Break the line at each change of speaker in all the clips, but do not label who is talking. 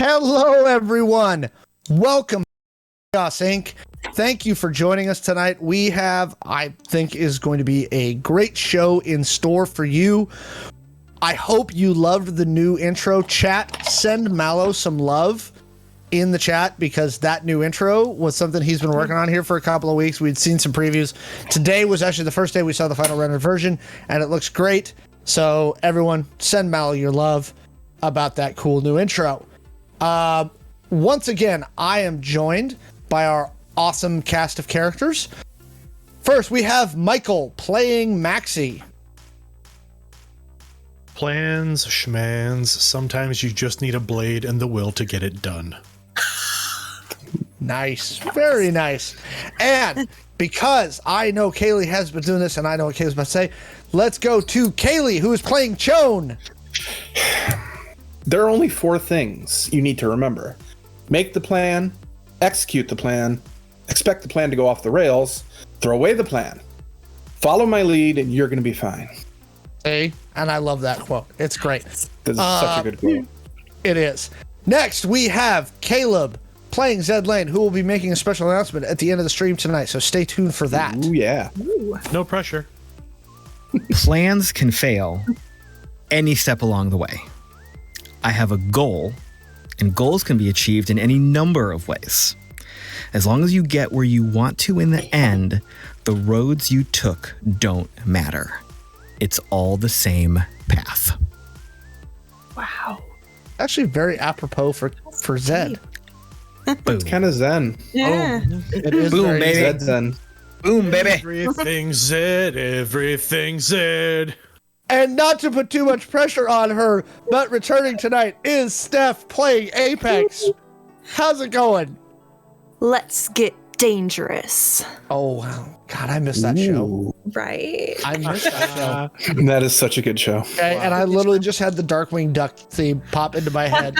Hello, everyone. Welcome to Chaos Inc. Thank you for joining us tonight. We have, I think, is going to be a great show in store for you. I hope you loved the new intro. Chat, send Mallo some love in the chat because that new intro was something he's been working on here for a couple of weeks. We'd seen some previews. Today was actually the first day we saw the final rendered version, and it looks great. So everyone, send Mallo your love about that cool new intro. Once again, I am joined by our awesome cast of characters. First, we have Michael playing Maxi.
Plans, schmans, sometimes you just need a blade and the will to get it done.
Nice. Very nice. And because I know Kaylee has been doing this and I know what Kaylee's about to say, let's go to Kaylee, who is playing Shawn.
There are only 4 things you need to remember. Make the plan, execute the plan, expect the plan to go off the rails, throw away the plan. Follow my lead and you're going to be fine.
Hey, and I love that quote. It's great.
This is such a good quote.
It is. Next, we have Caleb playing Zed Lane, who will be making a special announcement at the end of the stream tonight, so stay tuned for that.
Ooh, yeah.
Ooh.
No pressure.
Plans can fail any step along the way. I have a goal, and goals can be achieved in any number of ways. As long as you get where you want to in the end, the roads you took don't matter. It's all the same path.
Wow.
Actually, very apropos for Zed.
Boom.
Kind of zen.
Yeah.
It is
Boom,
very
baby.
Zed zen.
Boom, baby.
Everything Zed, everything Zed.
And not to put too much pressure on her, but returning tonight is Steph playing Apex. How's it going?
Let's get dangerous.
Oh, wow. God, I missed that show.
Ooh,
Right.
I missed that show.
that is such a good show.
Okay, and I literally just had the Darkwing Duck theme pop into my head.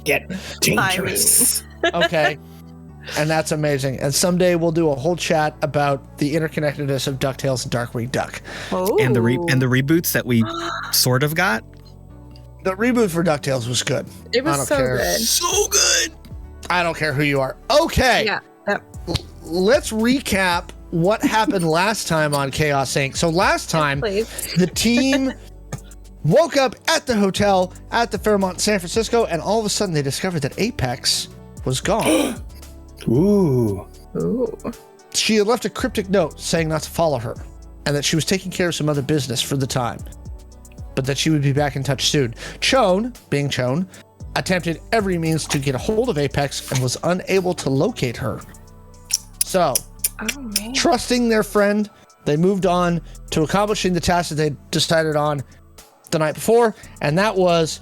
Get dangerous.
Okay. And that's amazing. And someday we'll do a whole chat about the interconnectedness of DuckTales and Darkwing Duck.
Oh.
And the reboots that we sort of got.
The reboot for DuckTales was good.
It was
I don't
so
care.
good.
So good.
I don't care who you are. Okay.
Yeah. Yep.
Let's recap what happened last time on Chaos Inc. So last time,
Please.
the team woke up at the hotel at the Fairmont, San Francisco, and all of a sudden they discovered that Apex was gone.
Ooh.
Ooh.
She had left a cryptic note saying not to follow her and that she was taking care of some other business for the time, but that she would be back in touch soon. Shawn, being Shawn, attempted every means to get a hold of Apex and was unable to locate her. So,
Oh, man.
trusting their friend, they moved on to accomplishing the task that they decided on the night before, and that was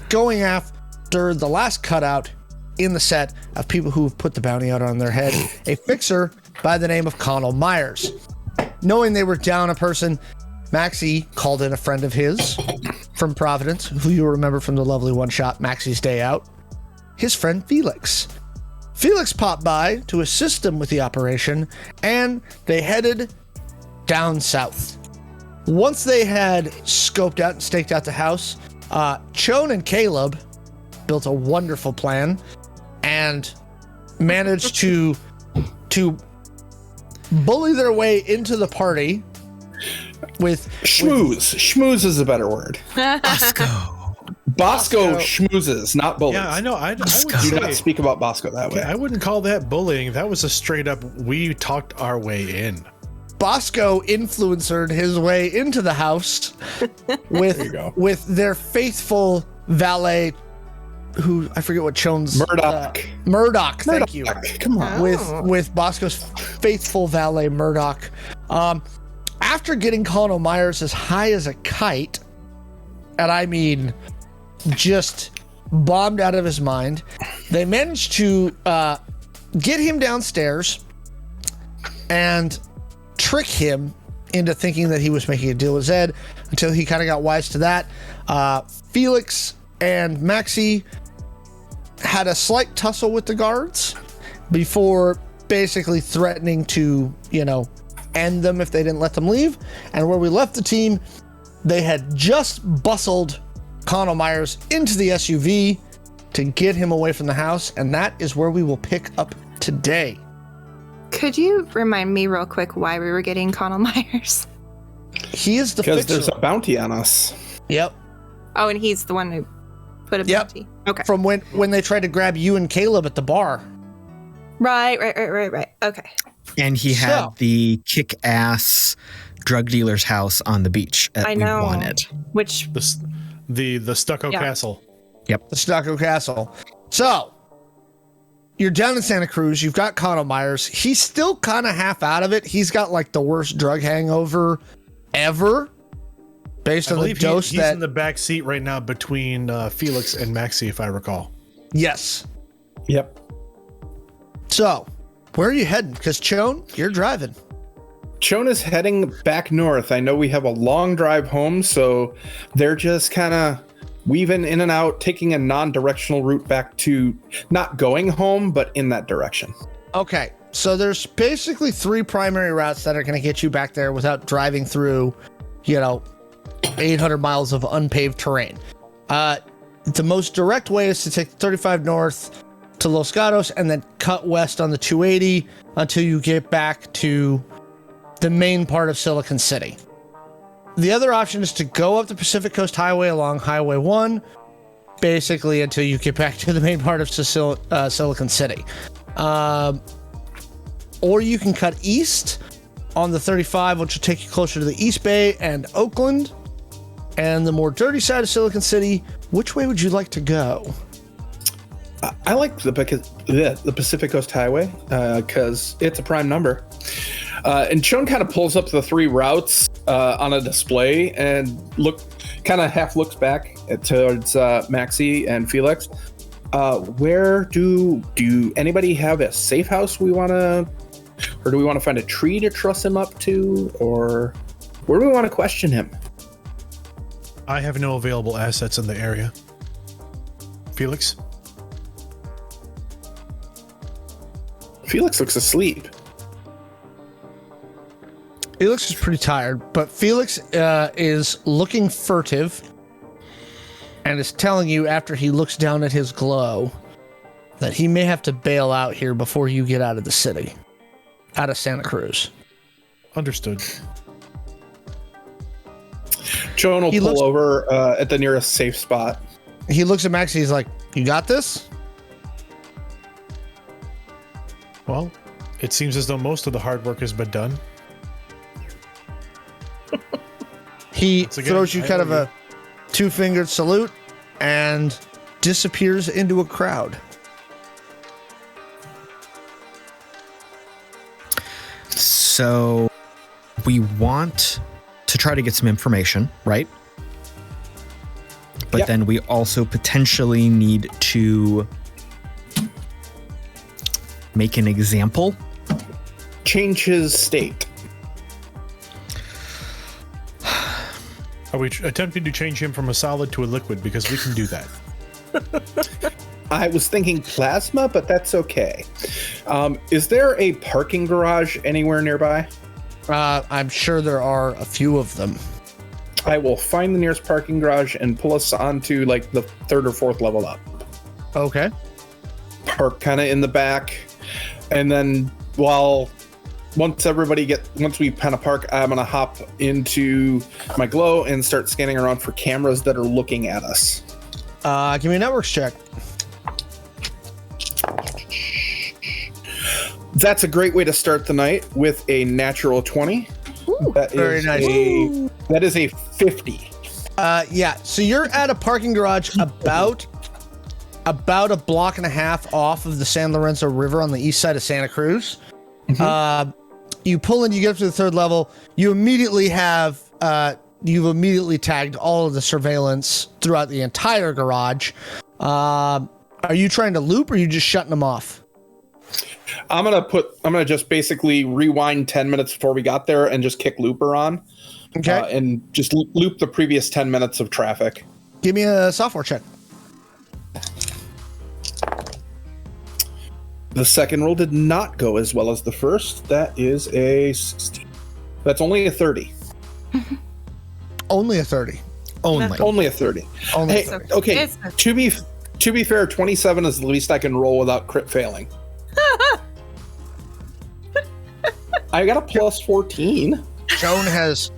going after the last cutout in the set of people who've put the bounty out on their head, a fixer by the name of Connell Myers. Knowing they were down a person, Maxi called in a friend of his from Providence, who you'll remember from the lovely one-shot Maxi's Day Out, his friend Felix. Felix popped by to assist them with the operation, and they headed down south. Once they had scoped out and staked out the house, Shawn and Caleb built a wonderful plan and managed to bully their way into the party with
Schmooze. Schmooze is a better word. Bosco schmoozes, not bullies.
Yeah, I know. I would
Do not
say,
speak about Bosco that way.
I wouldn't call that bullying. That was a straight up, we talked our way in.
Bosco influencered his way into the house with their faithful valet, who I forget what Shawn's
Murdoch.
Murdoch, thank you.
Come on.
With Bosco's faithful valet Murdoch. After getting Connell Myers as high as a kite, and I mean just bombed out of his mind, they managed to get him downstairs and trick him into thinking that he was making a deal with Zed until he kind of got wise to that. Felix and Maxi had a slight tussle with the guards before basically threatening to, end them if they didn't let them leave. And where we left the team, they had just bustled Connell Myers into the SUV to get him away from the house, and that is where we will pick up today.
Could you remind me real quick why we were getting Connell Myers?
He is the
Because
fixer.
there's a bounty on us.
Yep.
Oh, and he's the one who put a
Yep.
bounty. Okay.
From when they tried to grab you and Caleb at the bar.
Right. Okay.
And he had
So-
the kick-ass drug dealer's house on the beach that
I
we
know.
wanted.
Which
The stucco
Yeah.
castle.
The Stucco Castle. So, you're down in Santa Cruz. You've got Connell Myers. He's still kind of half out of it. He's got like the worst drug hangover ever, based
I
on the
believe
dose
he's
that.
in the back seat right now between Felix and Maxi, if I recall.
Yes.
Yep.
So, where are you heading? Because Chone, you're driving.
Chone is heading back north. I know we have a long drive home, so they're just kind of weaving in and out, taking a non-directional route back to not going home, but in that direction.
Okay, so there's basically 3 primary routes that are going to get you back there without driving through, 800 miles of unpaved terrain. The most direct way is to take 35 north to Los Gatos and then cut west on the 280 until you get back to the main part of Silicon City. The other option is to go up the Pacific Coast Highway along Highway 1, basically until you get back to the main part of Silicon City. Or you can cut east on the 35, which will take you closer to the East Bay and Oakland. And the more dirty side of Silicon City, which way would you like to go?
I like the Pacific Coast Highway because it's a prime number. And Chone kind of pulls up the 3 routes on a display and half looks back towards Maxi and Felix. Where do anybody have a safe house we want to, or do we want to find a tree to truss him up to, or where do we want to question him?
I have no available assets in the area. Felix?
Felix looks asleep.
Felix is pretty tired, but Felix is looking furtive and is telling you after he looks down at his glow that he may have to bail out here before you get out of the city, out of Santa Cruz.
Understood.
Chone will
He
pull
looks-
over at the nearest safe spot.
He looks at Maxi, he's like, "You got this?"
Well, it seems as though most of the hard work has been done.
He
Once again,
throws you
I
kind
owe
of
you.
a 2-fingered salute and disappears into a crowd.
So we want to try to get some information, right? But
Yep.
then we also potentially need to make an example.
Change his state.
Are we attempting to change him from a solid to a liquid? Because we can do that.
I was thinking plasma, but that's okay. Is there a parking garage anywhere nearby?
I'm sure there are a few of them.
I will find the nearest parking garage and pull us onto like the 3rd or 4th level up.
Okay.
Park kind of in the back, and then once we kind of park, I'm gonna hop into my glow and start scanning around for cameras that are looking at us.
Give me a networks check.
That's a great way to start the night with a natural 20. That
very
is
nice.
that is a 50.
Yeah, so you're at a parking garage about a block and a half off of the San Lorenzo River on the east side of Santa Cruz. You pull in, you get up to the 3rd level. You immediately have you've immediately tagged all of the surveillance throughout the entire garage. Are you trying to loop, or are you just shutting them off?
I'm gonna just basically rewind 10 minutes before we got there and just kick looper on.
Okay.
And just loop the previous 10 minutes of traffic.
Give me a software check.
The second roll did not go as well as the first. That is a 16. That's only a 30.
Only a 30.
Only.
Only a 30.
Only
Hey,
It's okay.
okay.
It's okay.
To be fair, 27 is the least I can roll without crit failing. I got a plus 14.
Shawn has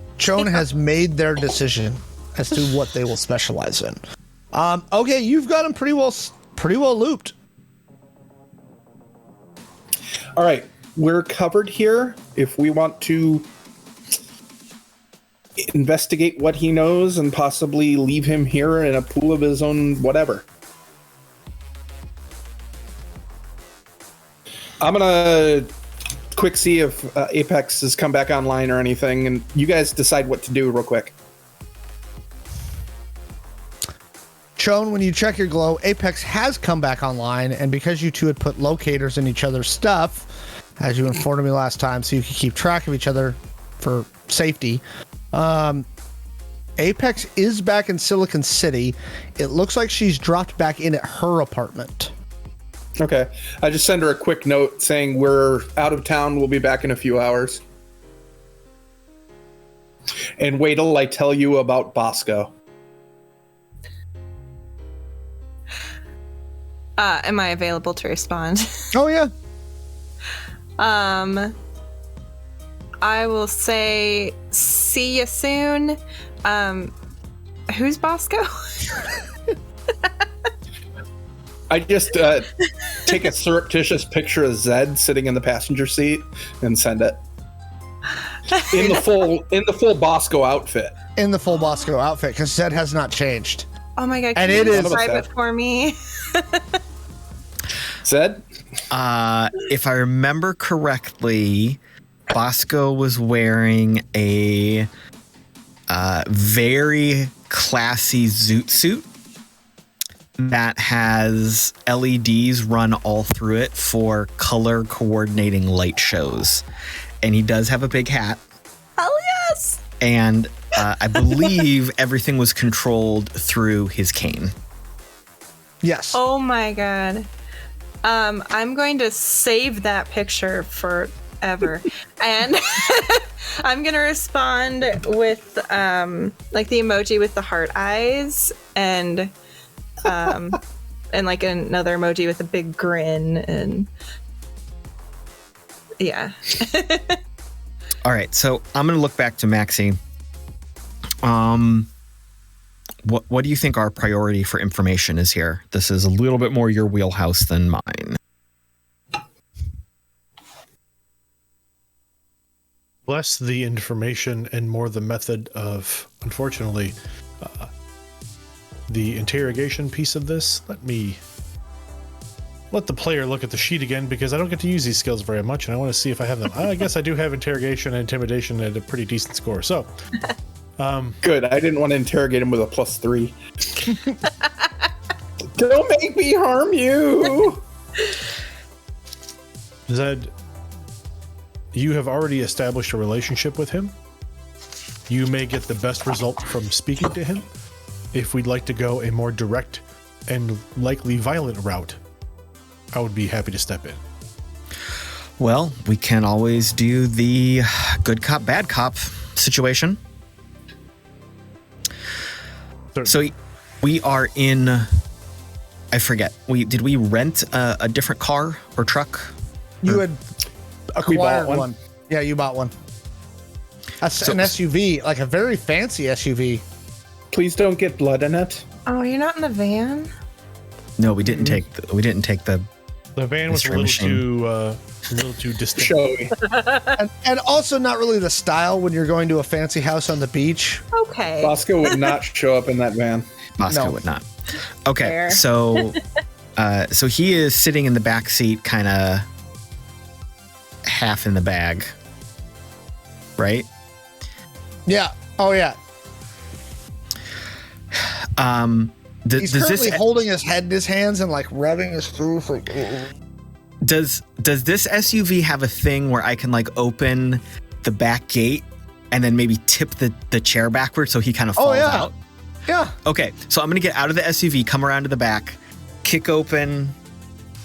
made their decision as to what they will specialize in. Okay, you've got him pretty well looped.
All right, we're covered here. If we want to investigate what he knows and possibly leave him here in a pool of his own whatever. I'm gonna quick see if Apex has come back online or anything, and you guys decide what to do real quick.
Shawn, when you check your glow, Apex has come back online, and because you two had put locators in each other's stuff, as you informed me last time, so you could keep track of each other for safety, Apex is back in Silicon City. It looks like she's dropped back in at her apartment.
Okay. I just send her a quick note saying we're out of town. We'll be back in a few hours. And wait till I tell you about Bosco.
Am I available to respond?
Oh, yeah.
I will say, see you soon. Who's Bosco?
I just take a surreptitious picture of Zed sitting in the passenger seat and send it. In the full Bosco outfit.
In the full Bosco outfit, because Zed has not changed.
Oh my god,
And
can
it
you
is-
describe it for me?
Zed?
If I remember correctly, Bosco was wearing a very classy zoot suit that has LEDs run all through it for color coordinating light shows. And he does have a big hat.
Hell yes!
And I believe everything was controlled through his cane.
Yes.
Oh my god. I'm going to save that picture forever. And I'm going to respond with like the emoji with the heart eyes and like another emoji with a big grin and yeah.
All right, so I'm going to look back to Maxi. What do you think our priority for information is here? This is a little bit more your wheelhouse than mine.
Less the information and more the method of, unfortunately, the interrogation piece of this. Let the player look at the sheet again, because I don't get to use these skills very much, and I want to see if I have them. I guess I do have interrogation and intimidation at a pretty decent score. So,
Good. I didn't want to interrogate him with a +3. Don't make me harm you.
Zed, you have already established a relationship with him. You may get the best result from speaking to him. If we'd like to go a more direct and likely violent route, I would be happy to step in.
Well, we can always do the good cop, bad cop situation. So we are in, I forget, did we rent a different car or truck?
You had
We bought
acquired one. Yeah, you bought one. That's an SUV, like a very fancy SUV.
Please don't get blood in it.
Oh, you're not in the van?
No, we didn't take the
The van was a little too distinct.
Showy.
And also not really the style when you're going to a fancy house on the beach.
Okay.
Bosco would not show up in that van.
Bosco
No.
would not. Okay,
Fair.
so he is sitting in the back seat, kind of half in the bag, right?
Yeah. Oh, yeah. He's
Does
currently
this
holding his head in his hands and like rubbing his face. Like,
does this SUV have a thing where I can like open the back gate and then maybe tip the chair backwards so he kind of falls out?
Yeah.
Okay, so I'm gonna get out of the SUV, come around to the back, kick open,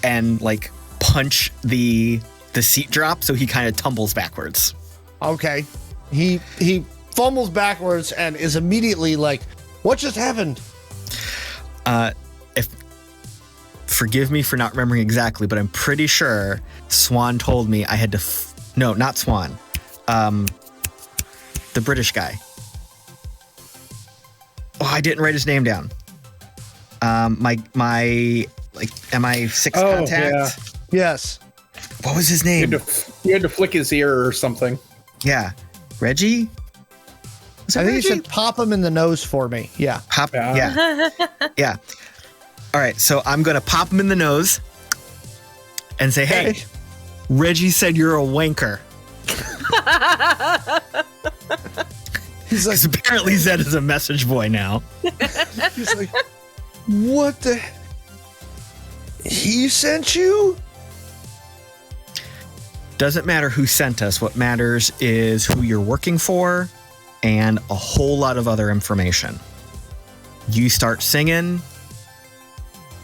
and like punch the seat drop so he kind of tumbles backwards.
Okay. He fumbles backwards and is immediately like, what just happened?
forgive me for not remembering exactly, but I'm pretty sure Swan told me I had to. No, not Swan. The British guy. Oh, I didn't write his name down. My like MI6 contact.
Yeah.
Yes.
What was his name?
You had to flick his ear or something.
Yeah, Reggie. Was it
I think he
Reggie?
said pop him in the nose for me. Yeah.
Pop. Yeah. Yeah. All right, so I'm gonna pop him in the nose and say, "Hey,
Hey.
Reggie said you're a wanker."
He's like,
Because apparently Zed is a message boy now.
he's like, what the? He sent you?
Doesn't matter who sent us. What matters is who you're working for and a whole lot of other information. You start singing,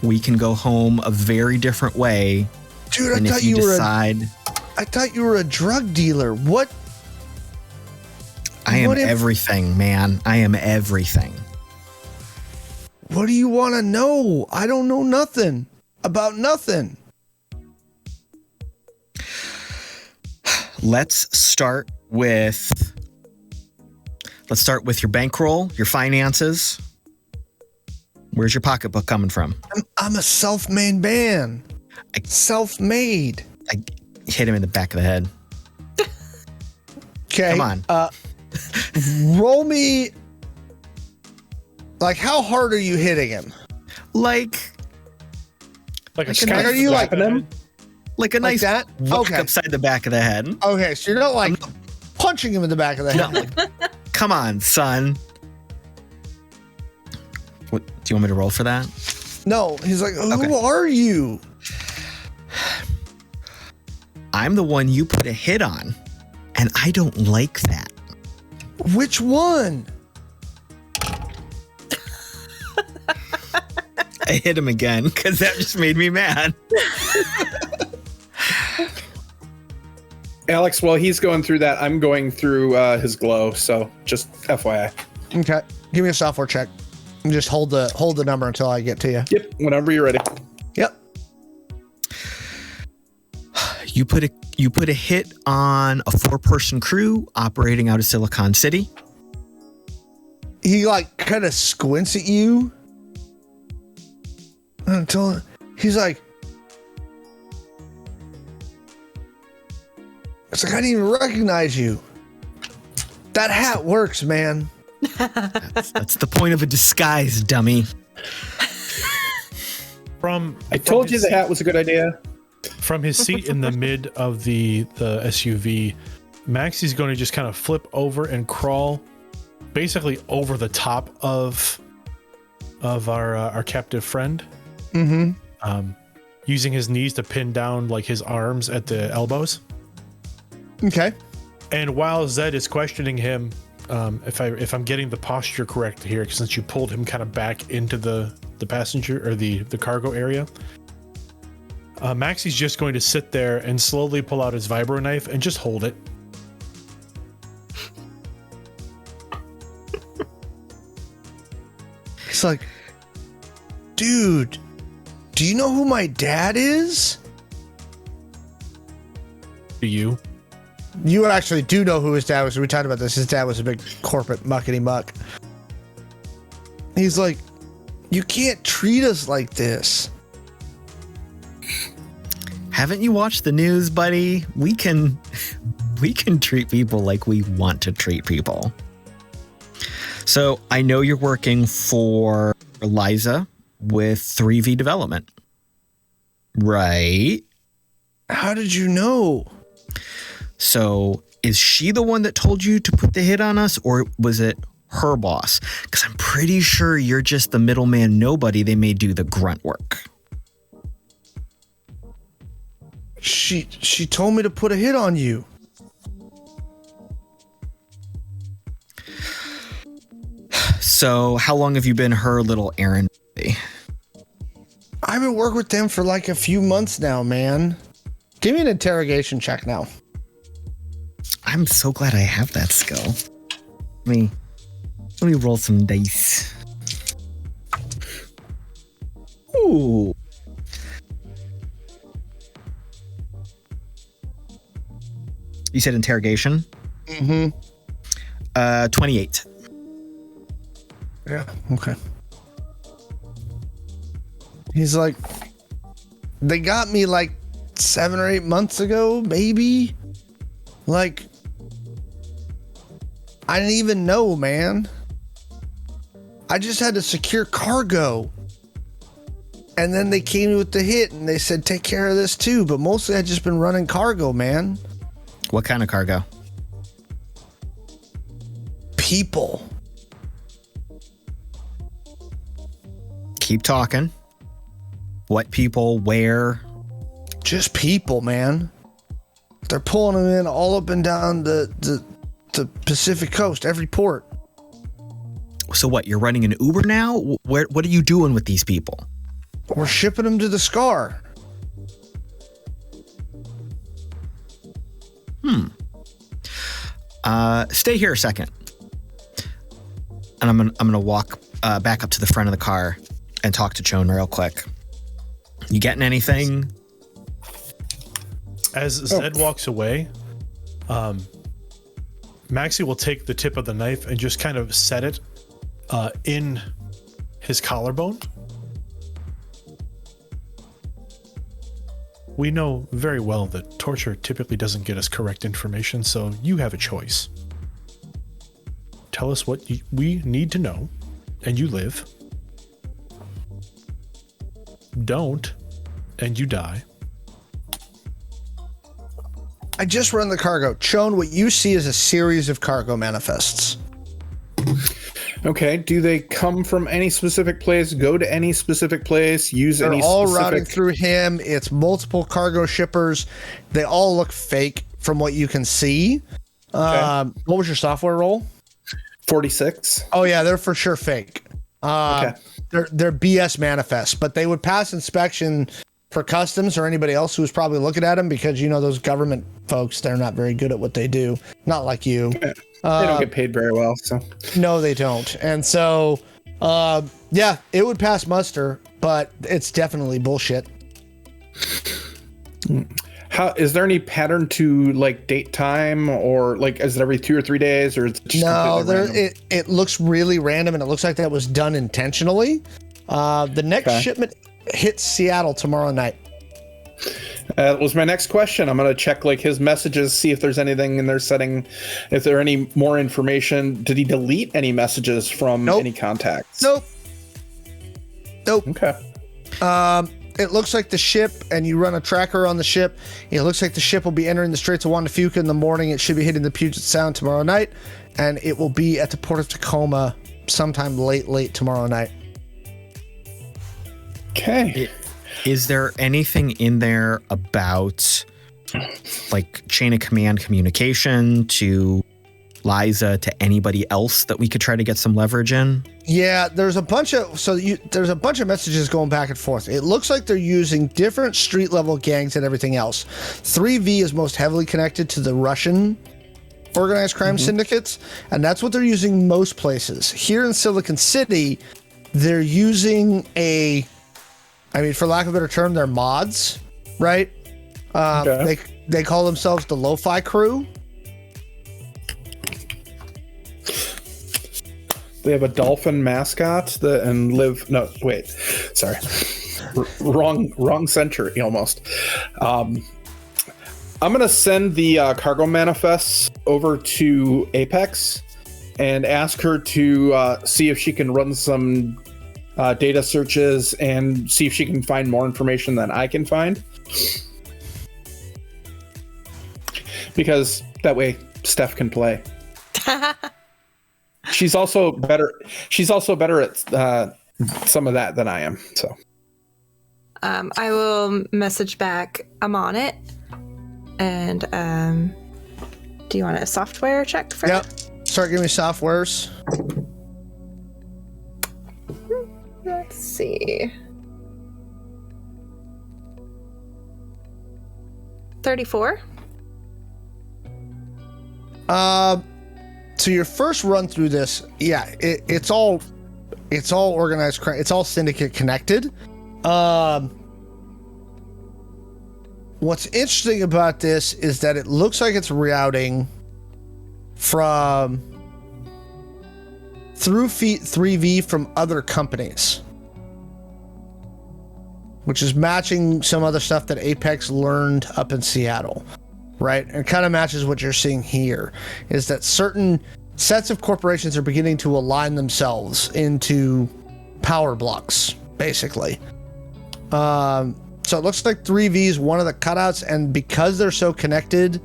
we can go home a very different way.
Dude, I
And
thought
if you
you were
decide,
I thought you were a drug dealer. What?
I am
what if-
everything, man. I am everything.
What do you want to know? I don't know nothing about nothing.
Let's start with your bankroll, your finances. Where's your pocketbook coming from?
I'm a self-made man.
I-
Self-made.
I hit him in the back of the head.
Okay.
Come on.
Roll me. Like, how hard are you hitting him?
Like
Like a
Like,
sky.
are you like
them?
a nice
that?
whack
Okay.
upside the back of the head.
Okay, so you're not like punching him in the back of the head.
No. Come on, son. What do you want me to roll for that?
No, he's like, who
Okay.
are you?
I'm the one you put a hit on, and I don't like that.
Which one?
I hit him again because that just made me mad.
Alex, while he's going through that, I'm going through his glow. So just FYI.
Okay, give me a software check. And just hold the number until I get to you.
Yep. Whenever you're ready.
Yep.
You put a hit on a 4-person crew operating out of Silicon City.
He like kind of squints at you until he's like, it's like I didn't even recognize you. That hat works, man.
That's the point of a disguise, dummy.
I told you the hat was a good idea.
From his seat in the mid of the SUV, Maxi's going to just kind of flip over and crawl basically over the top of our captive friend.
Mm-hmm.
Using his knees to pin down like his arms at the elbows.
Okay.
And while Zed is questioning him, if I'm getting the posture correct here, since you pulled him kind of back into the passenger or the cargo area, Maxi's just going to sit there and slowly pull out his vibro knife and just hold it.
He's like, dude, do you know who my dad is?
To you.
You actually do know who his dad was. We talked about this. His dad was a big corporate muckety muck. He's like, you can't treat us like this.
Haven't you watched the news, buddy? We can treat people like we want to treat people. So I know you're working for Liza with 3V development, right?
How did you know?
So is she the one that told you to put the hit on us, or was it her boss? Because I'm pretty sure you're just the middleman nobody. They may do the grunt work.
She told me to put a hit on you.
So how long have you been her little errand boy?
I've been working with them for like a few months now, man. Give me an interrogation check now.
I'm so glad I have that skill. Let me roll some dice. Ooh. You said interrogation?
Mm-hmm.
28.
Yeah, okay. He's like, they got me like 7 or 8 months ago, maybe. Like, I didn't even know, man. I just had to secure cargo. And then they came with the hit and they said, take care of this too. But mostly I've just been running cargo, man.
What kind of cargo?
People.
Keep talking. What people? Where?
Just people, man. They're pulling them in all up and down the Pacific coast, every port.
So what? You're running an Uber now? What are you doing with these people?
We're shipping them to the Scar.
Stay here a second. And I'm gonna walk back up to the front of the car and talk to Chone real quick. You getting anything?
As Zed walks away, Maxi will take the tip of the knife and just kind of set it in his collarbone. We know very well that torture typically doesn't get us correct information, so you have a choice. Tell us what we need to know, and you live. Don't, and you die.
I just run the cargo. Chone, what you see is a series of cargo manifests.
Okay. Do they come from any specific place? Go to any specific place? Use
They're
any
all
specific...
routing through him. It's multiple cargo shippers. They all look fake from what you can see.
Okay.
What was your software roll?
46.
Oh yeah, they're for sure fake.
Okay.
They're BS manifests, but they would pass inspection for customs or anybody else who was probably looking at them, because you know those government folks, they're not very good at what they do. Not like you.
They don't get paid very well, so.
No, they don't. And so, yeah, it would pass muster, but it's definitely bullshit.
How is there any pattern to like date time, or like is it every 2 or 3 days, or is it just
No,
completely random?
it looks really random, and it looks like that was done intentionally. The next shipment hits Seattle tomorrow night.
That was my next question. I'm going to check like his messages, see if there's anything in their setting, if there are any more information. Did he delete any messages from any contacts?
Nope.
Okay.
It looks like the ship, and you run a tracker on the ship. It looks like the ship will be entering the Straits of Juan de Fuca in the morning. It should be hitting the Puget Sound tomorrow night, and it will be at the Port of Tacoma sometime late tomorrow night.
Okay.
Is there anything in there about like chain of command communication to Liza to anybody else that we could try to get some leverage in?
Yeah, there's a bunch of messages going back and forth. It looks like they're using different street level gangs and everything else. 3V is most heavily connected to the Russian organized crime syndicates, and that's what they're using most places. Here in Silicon City, they're using for lack of a better term, they're mods, right?
Okay.
They call themselves the Lo-Fi Crew.
They have a dolphin mascot sorry. wrong century almost. I'm going to send the cargo manifests over to Apex and ask her to see if she can run some data searches and see if she can find more information than I can find. Because that way Steph can play. She's also better at some of that than I am. So
I will message back. I'm on it. And do you want a software check for
Yep.
that?
Start giving me softwares.
Let's see. 34.
So your first run through this, yeah, it's all organized crime. It's all syndicate connected. what's interesting about this is that it looks like it's routing from through 3V from other companies, which is matching some other stuff that Apex learned up in Seattle, right? And it kind of matches what you're seeing here, is that certain sets of corporations are beginning to align themselves into power blocks, basically. So it looks like 3V is one of the cutouts, and because they're so connected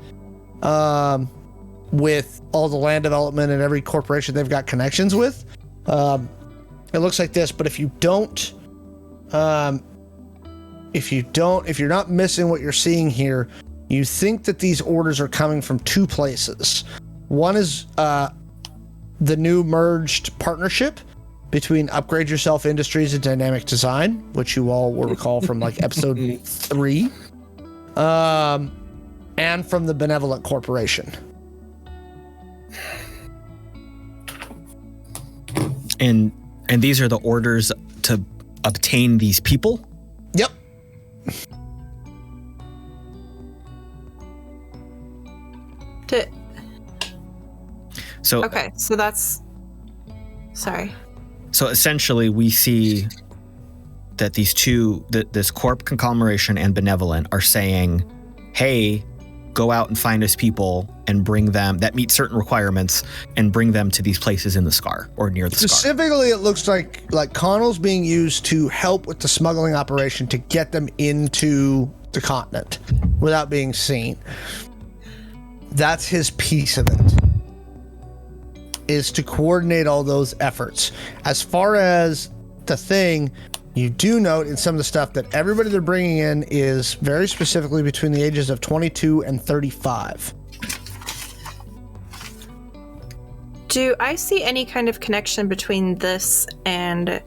with all the land development and every corporation they've got connections with, it looks like this. But if you're not missing what you're seeing here, you think that these orders are coming from two places. One is the new merged partnership between Upgrade Yourself Industries and Dynamic Design, which you all will recall from like episode 3, and from the Benevolent Corporation.
And these are the orders to obtain these people?
Yep.
So
Okay, so that's... Sorry.
So essentially, we see that these two, this Corp Conglomeration and Benevolent, are saying, hey, go out and find us people and bring them that meet certain requirements and bring them to these places in the Scar or near the Scar.
Specifically, it looks like Connell's being used to help with the smuggling operation to get them into the continent without being seen. That's his piece of it, is to coordinate all those efforts. As far as the thing, you do note in some of the stuff that everybody they're bringing in is very specifically between the ages of 22 and 35.
Do I see any kind of connection between this and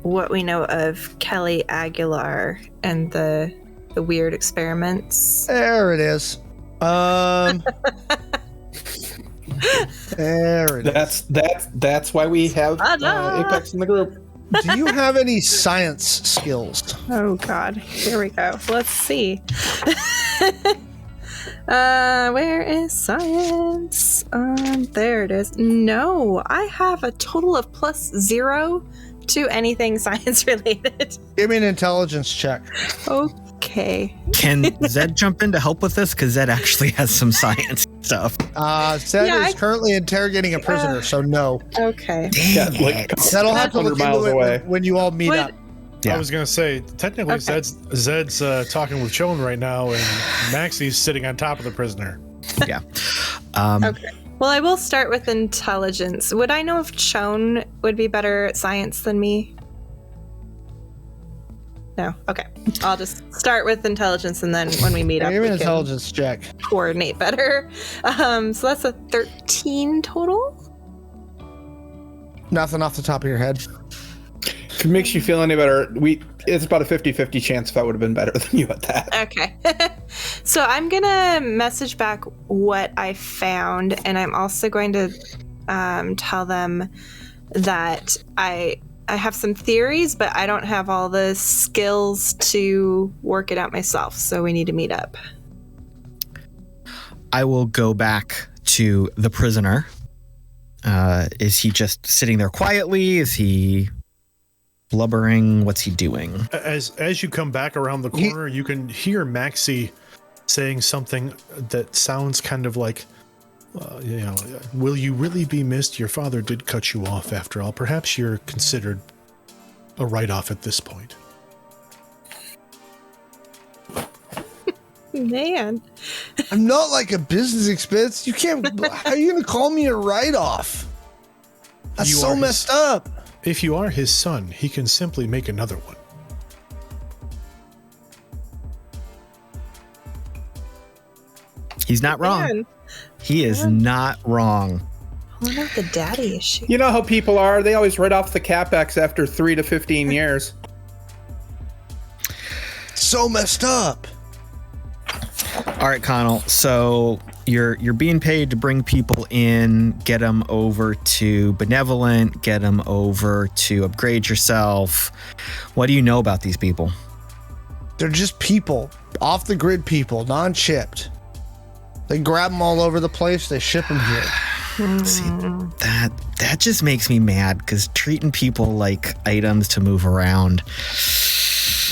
what we know of Kelly Aguilar and the weird experiments?
There it is. There it is.
That's why we have Apex in the group.
Do you have any science skills?
Oh God, here we go. Let's see. Where is science? There it is. No, I have a total of +0 to anything science related.
Give me an intelligence check.
Okay.
Can Zed jump in to help with this? Because Zed actually has some science stuff.
Zed is currently interrogating a prisoner, so no.
Okay.
Dang it.
That'll have to look into it when you all meet up.
Yeah. I was going to say, technically, Zed's talking with Shawn right now, and Maxi's sitting on top of the prisoner.
Yeah.
Okay. Well, I will start with intelligence. Would I know if Shawn would be better at science than me? No. Okay. I'll just start with intelligence, and then when we meet up,
Give me an
we can
intelligence check.
coordinate better. So that's a 13 total.
Nothing off the top of your head.
If it makes you feel any better, it's about a 50-50 chance if I would have been better than you at that.
Okay. So I'm going to message back what I found, and I'm also going to tell them that I have some theories, but I don't have all the skills to work it out myself, so we need to meet up.
I will go back to the prisoner. Is he just sitting there quietly? Is he blubbering? What's he doing?
As you come back around the corner, you can hear Maxi saying something that sounds kind of like, will you really be missed? Your father did cut you off after all. Perhaps you're considered a write-off at this point.
Man.
I'm not like a business expense. You can't. How are you going to call me a write-off? That's so messed up.
If you are his son, he can simply make another one.
He's not wrong.
Man.
He is not wrong.
What about the daddy issue?
You know how people are. They always write off the CapEx after 3 to 15 years.
So messed up.
All right, Connell. So you're being paid to bring people in, get them over to Benevolent, get them over to Upgrade Yourself. What do you know about these people?
They're just people, off the grid people, non-chipped. They grab them all over the place. They ship them here.
See, that just makes me mad because treating people like items to move around.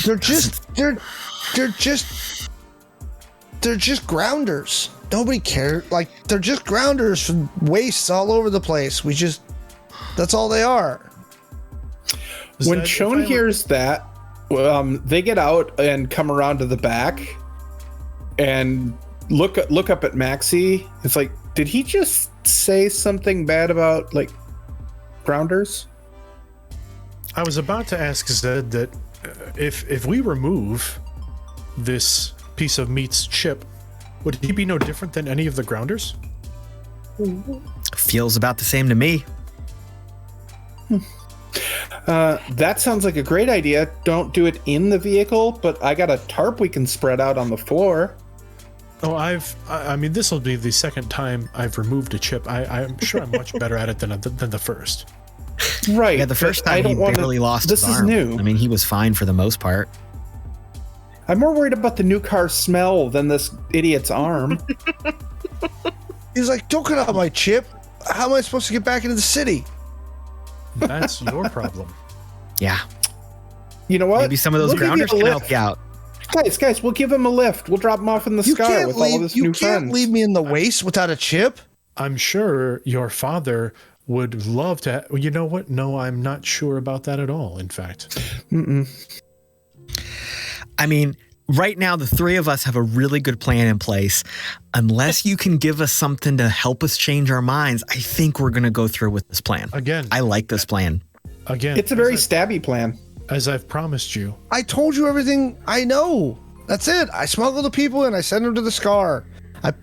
They're just grounders. Nobody cares. Like, they're just grounders from wastes all over the place. That's all they are.
When Shawn hears that, they get out and come around to the back and look up at Maxi. It's like, did he just say something bad about, like, grounders?
I was about to ask Zed that if we remove this piece of meat's chip, would he be no different than any of the grounders?
Feels about the same to me.
That sounds like a great idea. Don't do it in the vehicle, but I got a tarp we can spread out on the floor.
Oh, I mean, this will be the second time I've removed a chip. I'm sure I'm much better at it than the first.
Right.
Yeah, the first time he barely lost his arm.
This is new.
I mean, he was fine for the most part.
I'm more worried about the new car smell than this idiot's arm.
He's like, don't cut out my chip. How am I supposed to get back into the city?
That's your problem.
Yeah.
You know what?
Maybe some of those grounders can help you out.
Guys, we'll give him a lift. We'll drop him off in the sky with all of his new friends.
You can't leave me in the waste without a chip.
I'm sure your father would love to. You know what? No, I'm not sure about that at all, in fact.
I mean, right now, the three of us have a really good plan in place. Unless you can give us something to help us change our minds, I think we're going to go through with this plan.
Again.
I like this plan.
Again.
It's a very stabby plan.
As I've promised you.
I told you everything I know. That's it. I smuggle the people and I send them to the Scar.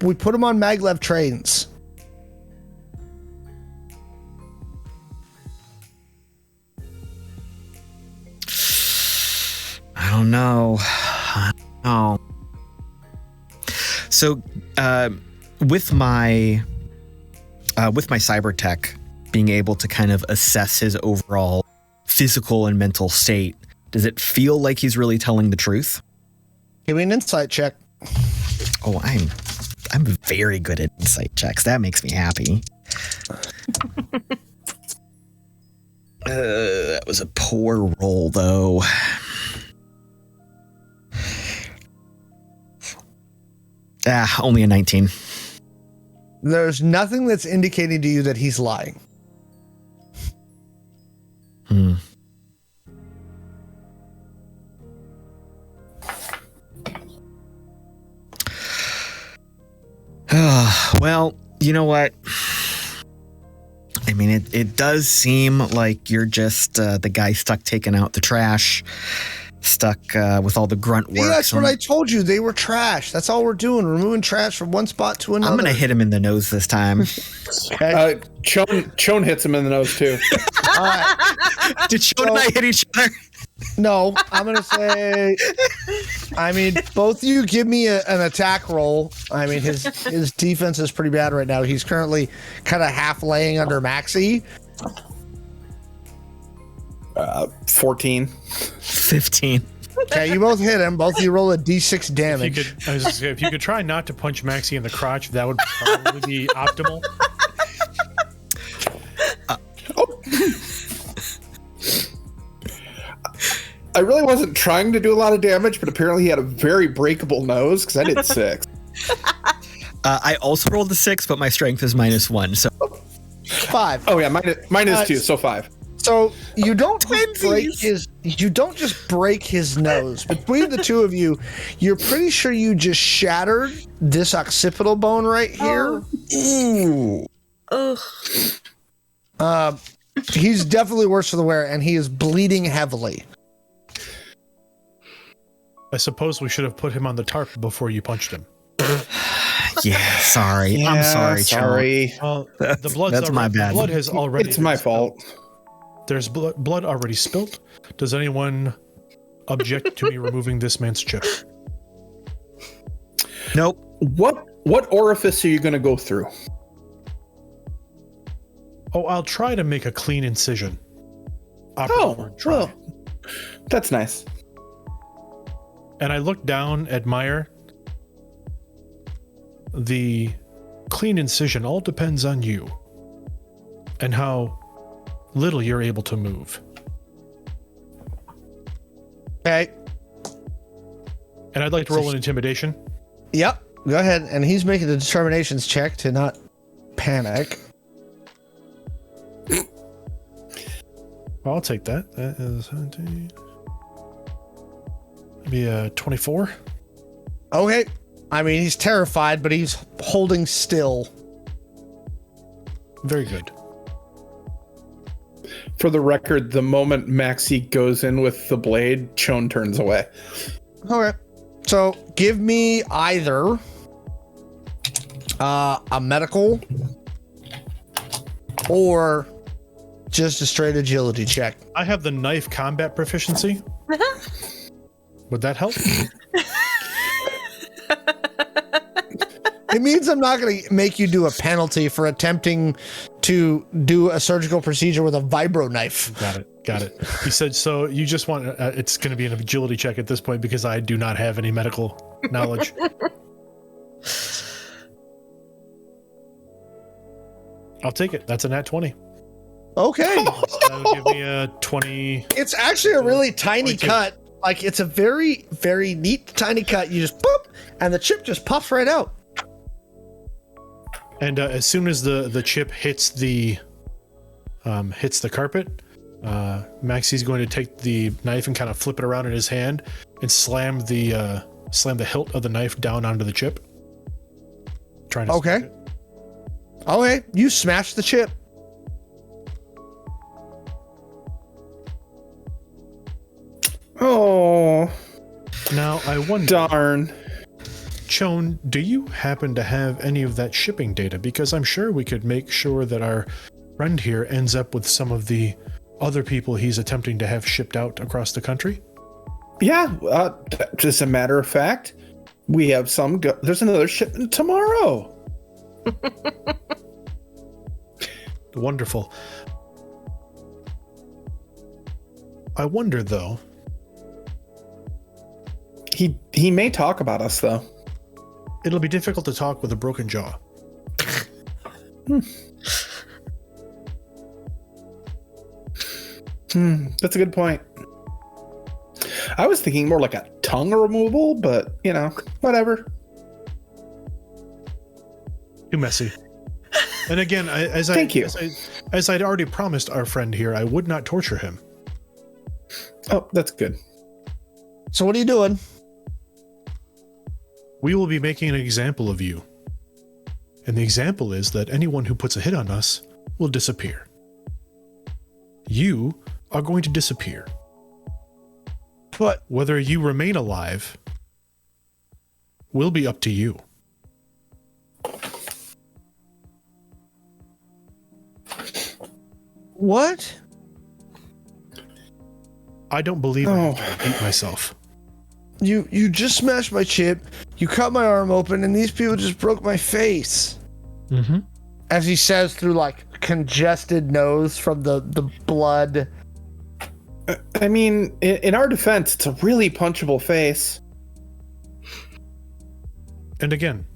We put them on maglev trains.
I don't know. So, with my cyber tech being able to kind of assess his overall physical and mental state, does it feel like he's really telling the truth?
Give me an insight check.
Oh, I'm very good at insight checks. That makes me happy. That was a poor roll, though. Only a 19.
There's nothing that's indicating to you that he's lying.
Well, you know what? I mean, it does seem like you're just the guy stuck taking out the trash, stuck with all the grunt work.
Yeah, that's what I told you. They were trash. That's all we're doing. We're moving trash from one spot to another.
I'm going to hit him in the nose this time.
Okay.
Shawn hits him in the nose, too.
All right.
Did Shawn and I hit each other?
No, I'm going to say, I mean, both of you give me an attack roll. I mean, his defense is pretty bad right now. He's currently kind of half laying under Maxi.
14.
15.
Okay, you both hit him. Both of you roll a d6 damage.
If you could try not to punch Maxi in the crotch, that would probably be optimal.
I really wasn't trying to do a lot of damage, but apparently he had a very breakable nose because I did 6.
I also rolled a 6, but my strength is -1, so
5.
Oh yeah, mine is 2, so 5.
So you don't just break his nose. Between the two of you, you're pretty sure you just shattered this occipital bone right here.
Ugh.
He's definitely worse for the wear, and he is bleeding heavily.
I suppose we should have put him on the tarp before you punched him.
yeah, sorry.
Yeah,
I'm sorry,
sorry.
Well, the blood's
that's my bad.
The blood has already.
It's my fault.
There's blood already spilt. Does anyone object to me removing this man's chip?
Nope.
What orifice are you going to go through?
Oh, I'll try to make a clean incision.
Well, that's nice.
And I look down, admire. The clean incision all depends on you and how little you're able to move.
Okay.
And I'd like to roll an intimidation.
Yep. Go ahead. And he's making a determinations check to not panic.
I'll take that. That is maybe a 24.
Okay. I mean, he's terrified, but he's holding still.
Very good.
For the record, the moment Maxi goes in with the blade, Shawn turns away.
Okay. So give me either a medical or just a straight agility check.
I have the knife combat proficiency. Would that help?
It means I'm not going to make you do a penalty for attempting to do a surgical procedure with a vibro knife.
Got it. He said, so you just want, it's going to be an agility check at this point because I do not have any medical knowledge. I'll take it. That's a nat 20.
Okay.
So that would give me a 20.
It's actually a really tiny
22.
cut. Like, it's a very, very neat tiny cut. You just boop, and the chip just puffs right out.
And as soon as the chip hits the carpet, Maxi's going to take the knife and kind of flip it around in his hand and slam the hilt of the knife down onto the chip. Trying to
Okay.
smack it.
Okay, you smash the chip.
Oh,
Now I wonder,
darn.
Shawn, do you happen to have any of that shipping data? Because I'm sure we could make sure that our friend here ends up with some of the other people he's attempting to have shipped out across the country.
Yeah, just a matter of fact, we have some. There's another shipment tomorrow.
Wonderful. I wonder, though.
He may talk about us, though.
It'll be difficult to talk with a broken jaw.
That's a good point. I was thinking more like a tongue removal, but whatever.
Too messy. And again,
Thank you.
As I'd already promised our friend here, I would not torture him.
Oh, that's good.
So what are you doing?
We will be making an example of you. And the example is that anyone who puts a hit on us will disappear. You are going to disappear.
But
Whether you remain alive will be up to you.
what?
I don't believe I have to repeat myself.
You just smashed my chip. You cut my arm open, and these people just broke my face.
Mm-hmm.
As he says through like congested nose from the blood.
I mean, in our defense, it's a really punchable face.
And again,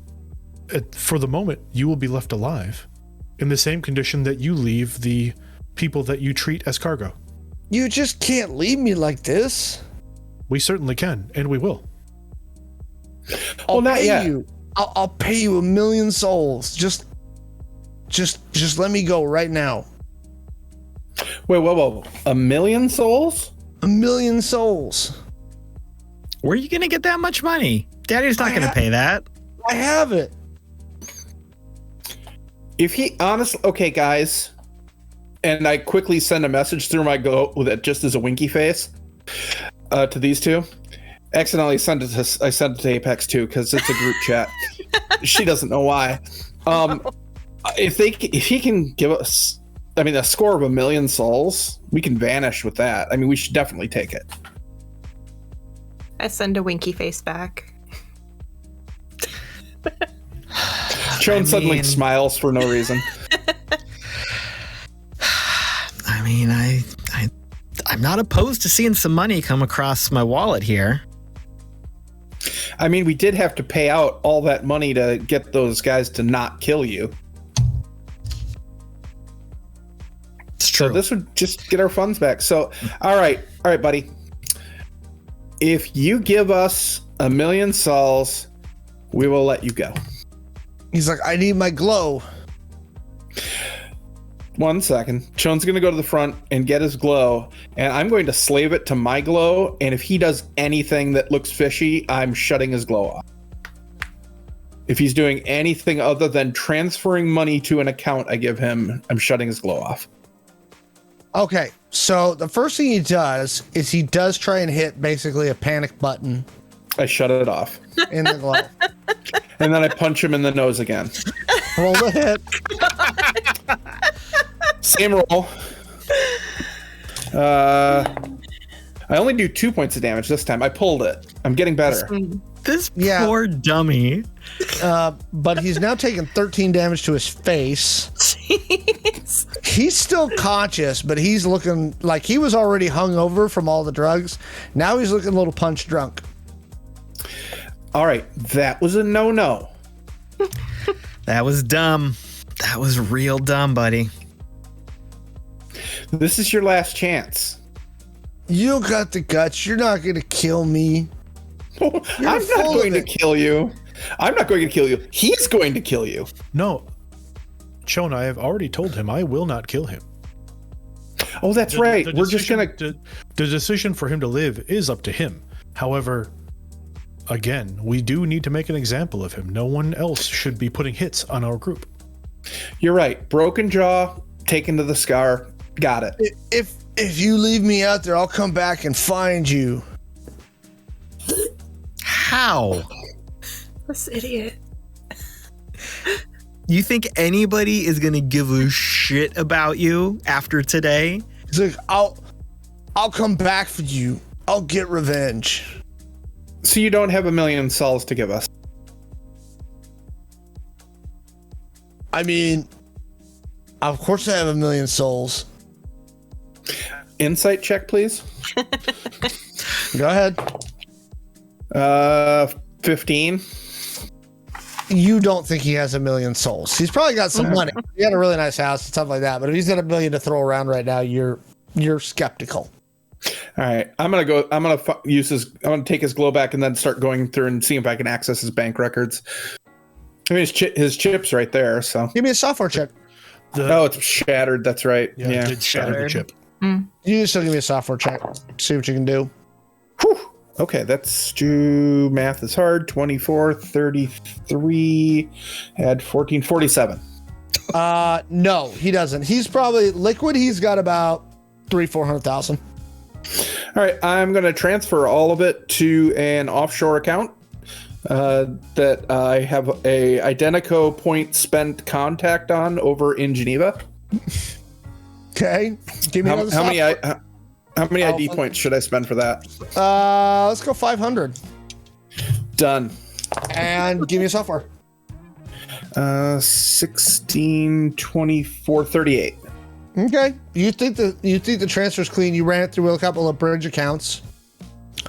for the moment, you will be left alive in the same condition that you leave the people that you treat as cargo.
You just can't leave me like this.
We certainly can, and we will.
I'll
not
pay
yet.
you. I'll pay you 1 million souls. Just let me go right now.
Wait, whoa. 1 million souls?
1 million souls.
Where are you going to get that much money? Daddy's not going to pay that.
I have it.
If he honestly, okay, guys, and I quickly send a message through my Go with it just as a winky face to these two. Accidentally sent it to I sent it to Apex too because it's a group chat. She doesn't know why. If he can give us, I mean, a score of 1 million souls, we can vanish with that. I mean, we should definitely take it.
I send a winky face back.
Shawn suddenly smiles for no reason.
I mean, I'm not opposed to seeing some money come across my wallet here.
I mean, we did have to pay out all that money to get those guys to not kill you.
It's true.
So this would just get our funds back. So, all right, buddy. If you give us 1 million sols, we will let you go.
He's like, I need my glow.
1 second. Shawn's going to go to the front and get his glow, and I'm going to slave it to my glow, and if he does anything that looks fishy, I'm shutting his glow off. If he's doing anything other than transferring money to an account I give him, I'm shutting his glow off.
Okay, so the first thing he does is he does try and hit basically a panic button
I shut it off.
in the glow.
And then I punch him in the nose again.
Roll the hit.
Same roll. I only do 2 points of damage this time. I pulled it. I'm getting better.
This
Yeah.
poor dummy.
But he's now taken 13 damage to his face.
Jeez.
He's still conscious, but he's looking like he was already hung over from all the drugs. Now he's looking a little punch drunk.
All right, that was a no-no.
That was dumb. That was real dumb, buddy.
This is your last chance.
You don't got the guts. You're not going to kill me.
I'm not
full
going
of
to
it.
kill you. I'm not going to kill you. He's going to kill you.
No. Shawn, I have already told him I will not kill him.
Oh, that's right.
The
We're just
decision-
going to...
The decision for him to live is up to him. However, again, we do need to make an example of him. No one else should be putting hits on our group.
You're right. Broken jaw, taken to the scar. Got it.
If you leave me out there, I'll come back and find you.
How?
This idiot.
You think anybody is gonna give a shit about you after today?
He's like, I'll come back for you. I'll get revenge.
So you don't have 1 million sols to give us.
I mean, of course I have 1 million souls.
Insight check, please.
Go ahead.
15.
You don't think he has 1 million souls. He's probably got some money. He had a really nice house and stuff like that. But if he's got 1 million to throw around right now, you're skeptical.
All right, I'm gonna take his glow back and then start going through and see if I can access his bank records. I mean, his chip's right there. So
Give me a software check.
oh, it's shattered. That's right.
Yeah,
Yeah.
it did shatter the chip.
You can still give me a software check. See what you can do.
Whew. Okay, that's math is hard. 24, 33, add 14, 47.
No, he doesn't. He's probably liquid. He's got about 400,000.
All right, I'm going to transfer all of it to an offshore account that I have a Identico point spent contact on over in Geneva.
Okay. Give me another software.
How many ID points should I spend for that?
Let's go 500.
Done.
And give me a software.
16, 24, 38.
Okay. You think the transfer's clean. You ran it through a couple of bridge accounts.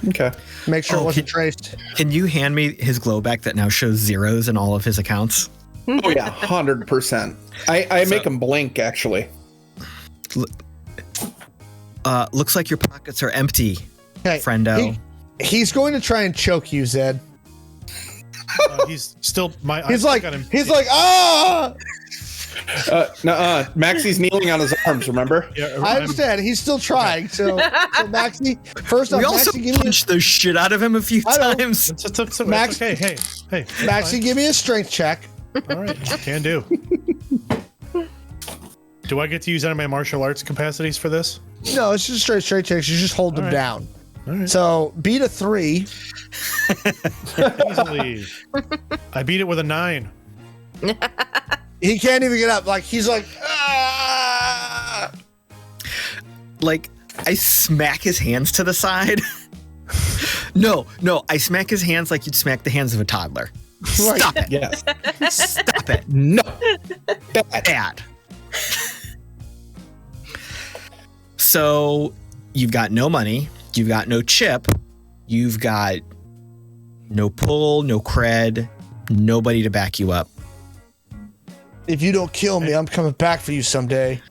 Okay.
Make sure it
Oh,
wasn't traced.
Can you hand me his glow back that now shows zeros in all of his accounts?
Oh yeah, 100%. I make them blink actually.
Looks like your pockets are empty,
Okay.
friendo.
He's going to try and choke you, Zed.
He's still
He's like, ah!
Maxi's kneeling on his arms. Remember?
Yeah,
I understand. He's still trying. So Maxi, first off,
We also
Maxi, give me
punched the shit out of him a few
I know.
times.
It's
Max-
okay. Hey.
Maxi, give me a strength check.
All right, can do. Do I get to use any of my martial arts capacities for this?
No, it's just straight checks. You just hold them
right.
down.
All right.
So beat a 3.
Easily. I beat it with a 9.
He can't even get up. Like he's like, ah!
Like, I smack his hands to the side. No, I smack his hands like you'd smack the hands of a toddler. Stop it.
Yes.
Stop it.
No.
Bad. So you've got no money, you've got no chip, you've got No pull, no cred, nobody to back you up.
If you don't kill me, I'm coming back for you someday.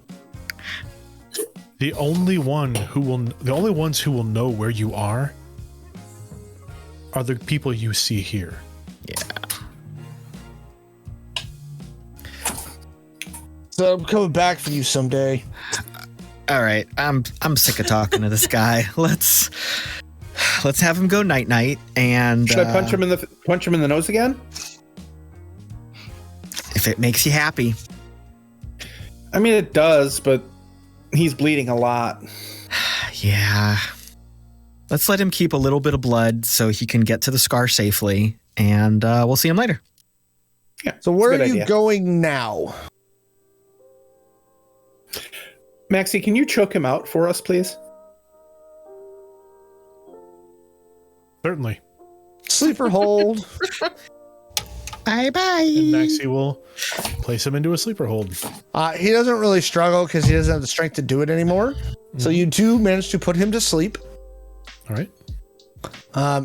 The only ones who will know where you are the people you see here.
Yeah.
So I'm coming back for you someday.
All right, I'm sick of talking to this guy. Let's have him go night night. And
should I punch him in the nose again?
If it makes you happy.
I mean, it does, but he's bleeding a lot.
Yeah. Let's let him keep a little bit of blood so he can get to the scar safely, and we'll see him later.
Yeah.
So where are you going now?
Maxi, can you choke him out for us, please?
Certainly.
Sleeper hold.
Bye-bye.
And Maxi will place him into a sleeper hold.
He doesn't really struggle because he doesn't have the strength to do it anymore. So you do manage to put him to sleep.
All right.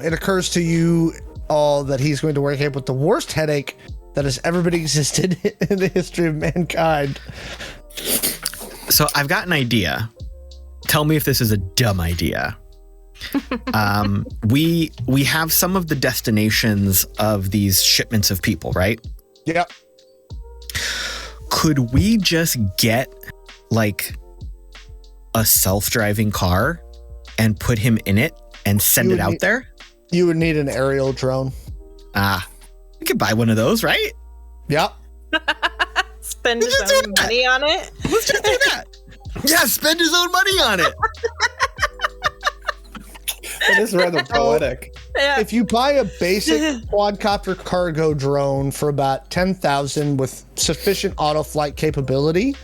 It occurs to you all that he's going to wake up with the worst headache that has ever been existed in the history of mankind.
So I've got an idea. Tell me if this is a dumb idea. We have some of the destinations of these shipments of people, right?
Yep.
Could we just get like a self-driving car and put him in it and send it out there?
You would need an aerial drone.
We could buy one of those, right?
Yep.
Spend his own money on it.
Let's just do that. Yeah, spend his own money on it.
It is rather poetic.
Yeah.
If you buy a basic quadcopter cargo drone for about 10,000 with sufficient auto flight capability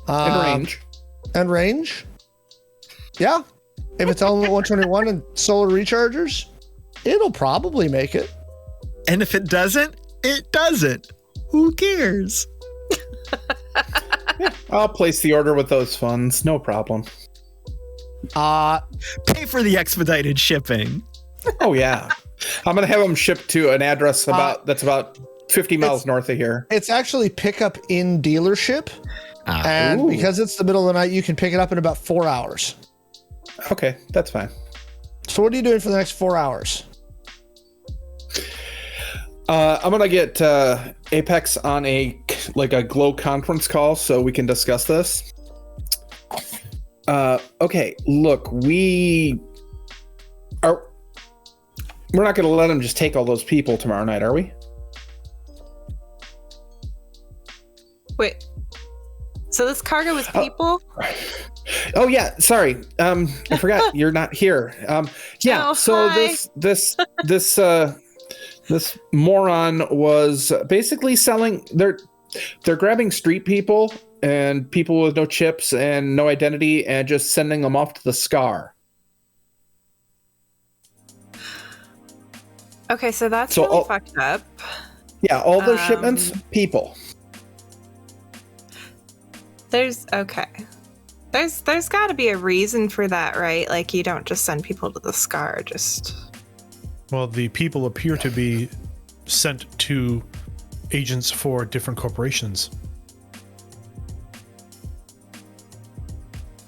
And range.
Yeah. If it's element 121 and solar rechargers, it'll probably make it.
And if it doesn't, it doesn't. Who cares?
I'll place the order with those funds. No problem.
Pay for the expedited shipping.
Oh, yeah. I'm going to have them shipped to an address that's about 50 miles north of here.
It's actually pickup in dealership. And because it's the middle of the night, you can pick it up in about 4 hours.
Okay, that's fine.
So what are you doing for the next 4 hours?
I'm going to get Apex on a glow conference call so we can discuss this. Okay, look, we're not going to let him just take all those people tomorrow night, are we?
Wait. So this cargo was people?
Oh yeah, sorry. I forgot you're not here. Yeah.
Oh,
so
hi.
this moron was basically selling. They're grabbing street people and people with no chips and no identity and just sending them off to the scar.
Okay, so that's
So
really fucked up.
Yeah, all those shipments, people.
There's got to be a reason for that, right? Like you don't just send people to the scar, just.
Well, the people appear to be sent to agents for different corporations.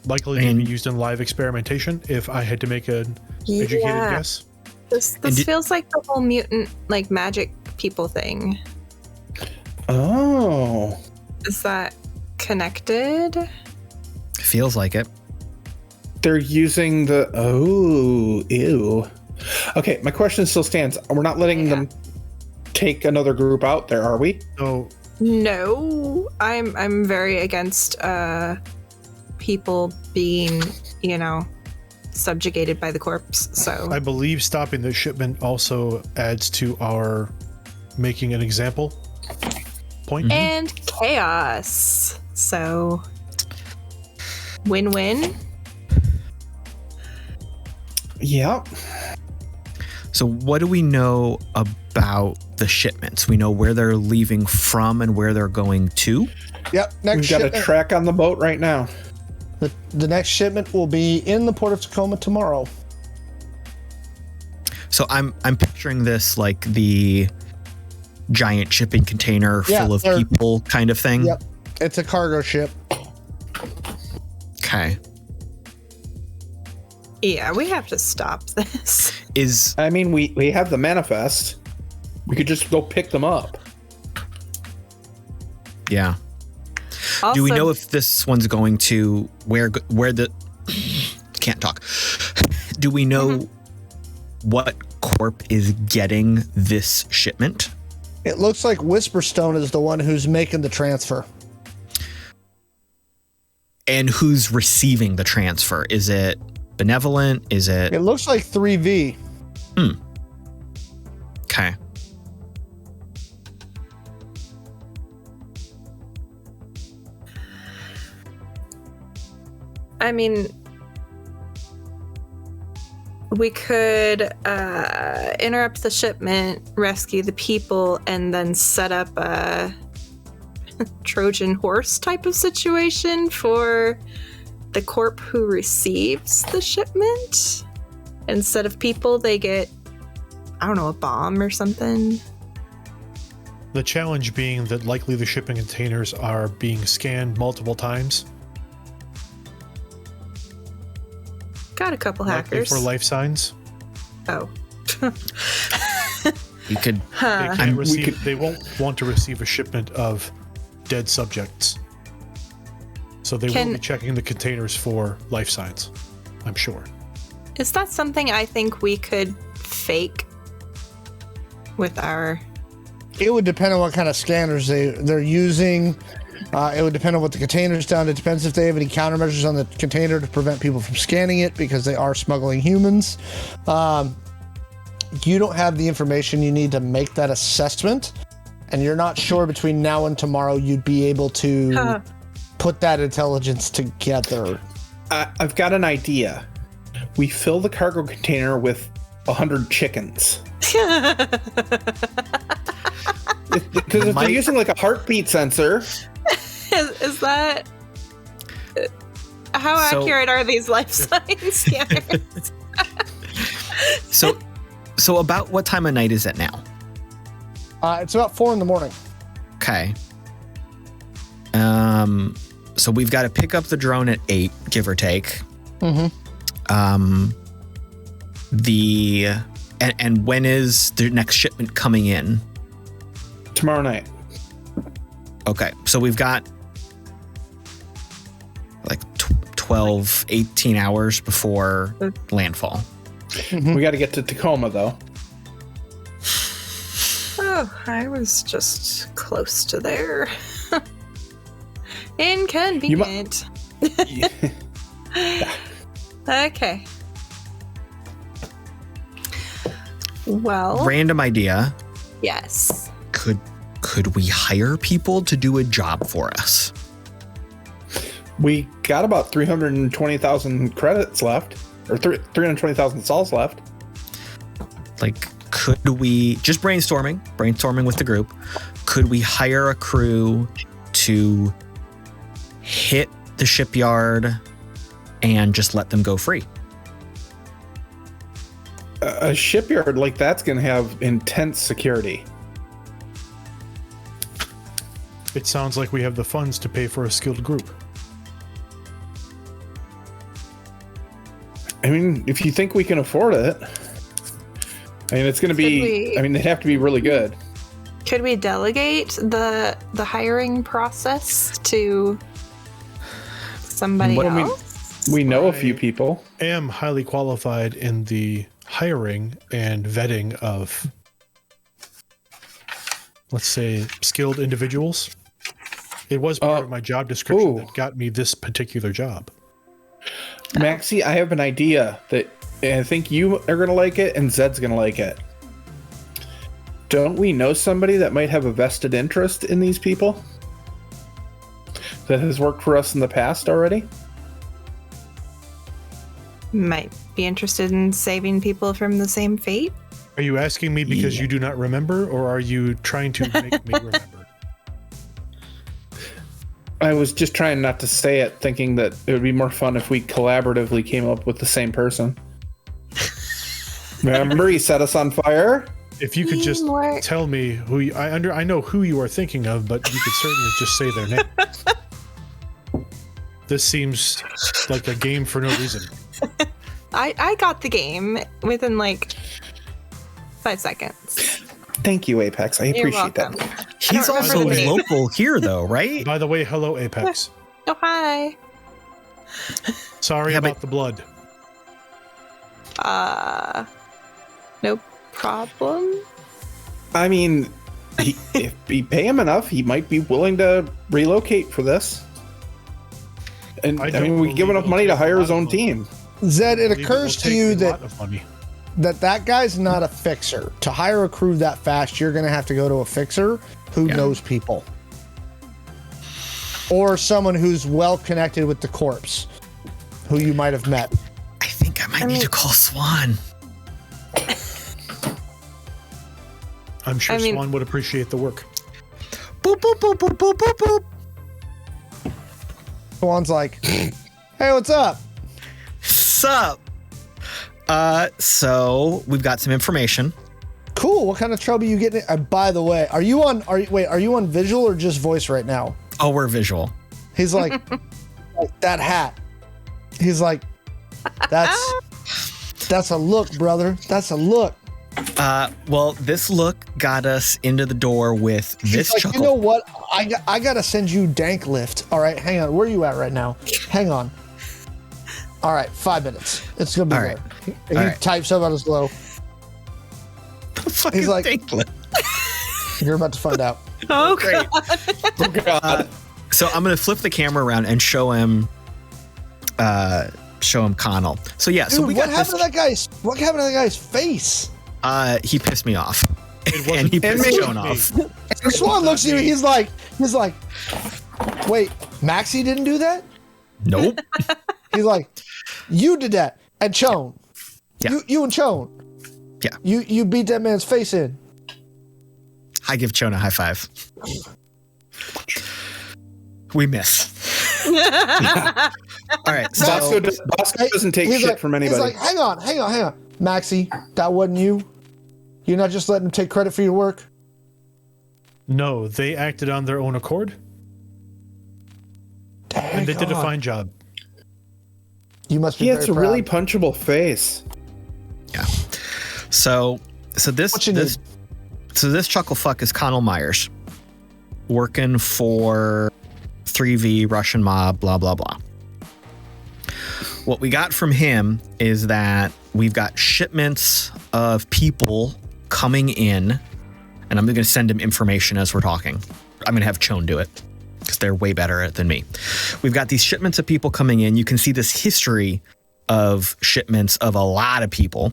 Likely to be used in live experimentation, if I had to make an educated guess.
This feels like the whole mutant, like magic people thing.
Oh.
Is that connected?
Feels like it.
They're using the. Oh, ew. Okay, my question still stands. We're not letting them take another group out there, are we?
No, I'm very against people being, subjugated by the corpse. So
I believe stopping the shipment also adds to our making an example point.
and chaos. So win-win.
Yeah.
So what do we know about the shipments? We know where they're leaving from and where they're going to.
Yep. Next
We've got
shipment.
a track on the boat right now.
The next shipment will be in the port of Tacoma tomorrow.
So I'm picturing this like the giant shipping container full of people kind of thing.
Yep. It's a cargo ship.
Okay.
Yeah, we have to stop this.
I mean, we have the manifest. We could just go pick them up.
Yeah.
Also,
Do we know if this one's going to where the can't talk? Do we know what corp is getting this shipment?
It looks like Whisperstone is the one who's making the transfer.
And who's receiving the transfer? Is it Benevolent? Is it?
It looks like 3V.
Okay.
I mean, we could interrupt the shipment, rescue the people, and then set up a Trojan horse type of situation for the corp who receives the shipment. Instead of people, they get, I don't know, a bomb or something.
The challenge being that likely the shipping containers are being scanned multiple times.
Got a couple
Likely
hackers.
for life signs.
Oh.
You could.
They can't receive. They won't want to receive a shipment of dead subjects, so they will be checking the containers for life signs. I'm sure.
Is that something I think we could fake with our...
It would depend on what kind of scanners they're using. It would depend on what the container's done. It depends if they have any countermeasures on the container to prevent people from scanning it because they are smuggling humans. You don't have the information you need to make that assessment, and you're not sure between now and tomorrow you'd be able to put that intelligence together.
I've got an idea. We fill the cargo container with 100 chickens. Because if they're using like a heartbeat sensor...
Is that... How accurate are these life sign scanners?
So about what time of night is it now?
It's about 4 a.m.
Okay. So we've got to pick up the drone at 8, give or take. And when is the next shipment coming in?
Tomorrow night.
Okay, so we've got like 12, 18 hours before landfall.
We got to get to Tacoma, though.
Oh, I was just close to there. Inconvenient. Okay. Well,
Random idea.
yes.
Could we hire people to do a job for us?
We got about 320,000 credits left, or 320,000 sols left.
Like, could we, just brainstorming with the group, could we hire a crew to hit the shipyard and just let them go free?
A shipyard like that's going to have intense security.
It sounds like we have the funds to pay for a skilled group.
I mean, if you think we can afford it, I mean, it's going to be, I mean, they have to be really good.
Could we delegate the hiring process to somebody else?
We know a few people.
I am highly qualified in the hiring and vetting of, let's say, skilled individuals. It was part of my job description that got me this particular job.
Maxi, I have an idea that I think you are going to like it and Zed's going to like it. Don't we know somebody that might have a vested interest in these people? That has worked for us in the past already?
Might be interested in saving people from the same fate.
Are you asking me because you do not remember, or are you trying to make me remember?
I was just trying not to say it, thinking that it would be more fun if we collaboratively came up with the same person. Remember, he set us on fire.
If you could just
Teamwork.
tell me who you, I know who you are thinking of, but you could certainly just say their name. This seems like a game for no reason.
I got the game within like 5 seconds.
Thank you, Apex. I
You're
appreciate
welcome.
that.
He's
don't remember
also
the name.
local here, though, right?
By the way, hello, Apex.
Oh, hi.
Sorry
Yeah,
about
but-
the blood.
No problem.
I mean, if we pay him enough, he might be willing to relocate for this. And
I
I,
don't
mean, we give
believe
enough
it'll
money to
take a
hire
lot
his
of
own
money.
team.
Zed, it
I believe
occurs
will
to
take
you
a
that
lot of money.
that guy's not a fixer. To hire a crew that fast, you're going to have to go to a fixer who
Yeah.
knows people. Or someone who's well connected with the corpse, who you might have met.
I think I might need
mean-
to call Swan.
I'm sure
I mean-
Swan would appreciate the work.
Boop, boop, boop, boop, boop, boop, boop.
Swan's like, hey, what's up?
Sup? So we've got some information.
Cool. What kind of trouble you getting? By the way, are you on visual or just voice right now?
Oh, we're visual.
He's like, like that hat. He's like, that's a look, brother. That's a look.
Well, this look got us into the door with this
He's like,
chuckle.
you know what? I gotta send you dank lift. All right, hang on. Where are you at right now? Hang on. All right, 5 minutes. It's gonna be
All
there.
right.
He
All right.
types up on his low.
Fucking
he's like-
thankless.
You're about to find out.
Oh,
Great.
Oh, God.
So I'm gonna flip the camera around and show him Connell. So yeah, so
Dude,
we
what
got
happened
this.
to that guy's? What happened to that guy's face?
He pissed me off.
wasn't-
And he
it
pissed
wasn't
Shawn
me.
off.
And Swan looks at you. He's like, wait, Maxi didn't do that?
Nope.
He's like, you did that, and Chone.
Yeah.
You and Chone.
Yeah.
You beat that man's face in.
I give Chona a high five. We miss. All right. So
Bosco doesn't take
He's
shit
like-
from anybody.
He's like, hang on. Maxi, that wasn't you. You're not just letting him take credit for your work.
No, they acted on their own accord, and they did a fine job.
You must be
he has a
very
really
proud.
punchable face.
yeah. So this
What you
this so this chuckle fuck is Connell Myers, working for 3V Russian mob. Blah blah blah. What we got from him is that we've got shipments of people coming in, and I'm going to send him information as we're talking. I'm going to have Chone do it because they're way better at it than me. We've got these shipments of people coming in. You can see this history of shipments of a lot of people.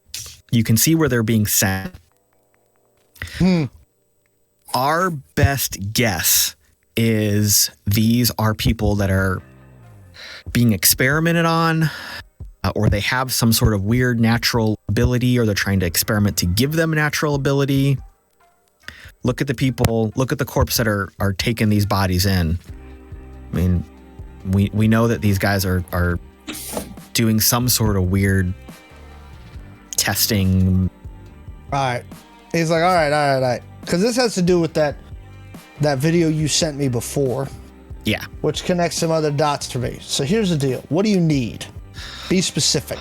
You can see where they're being sent. Our best guess is these are people that are being experimented on, or they have some sort of weird natural ability, or they're trying to experiment to give them natural ability. Look at the people, look at the corpse that are taking these bodies in. I mean, we know that these guys are doing some sort of weird testing.
All right. He's like, all right. Because this has to do with that video you sent me before,
Yeah.
which connects some other dots for me. So here's the deal. What do you need? Be specific.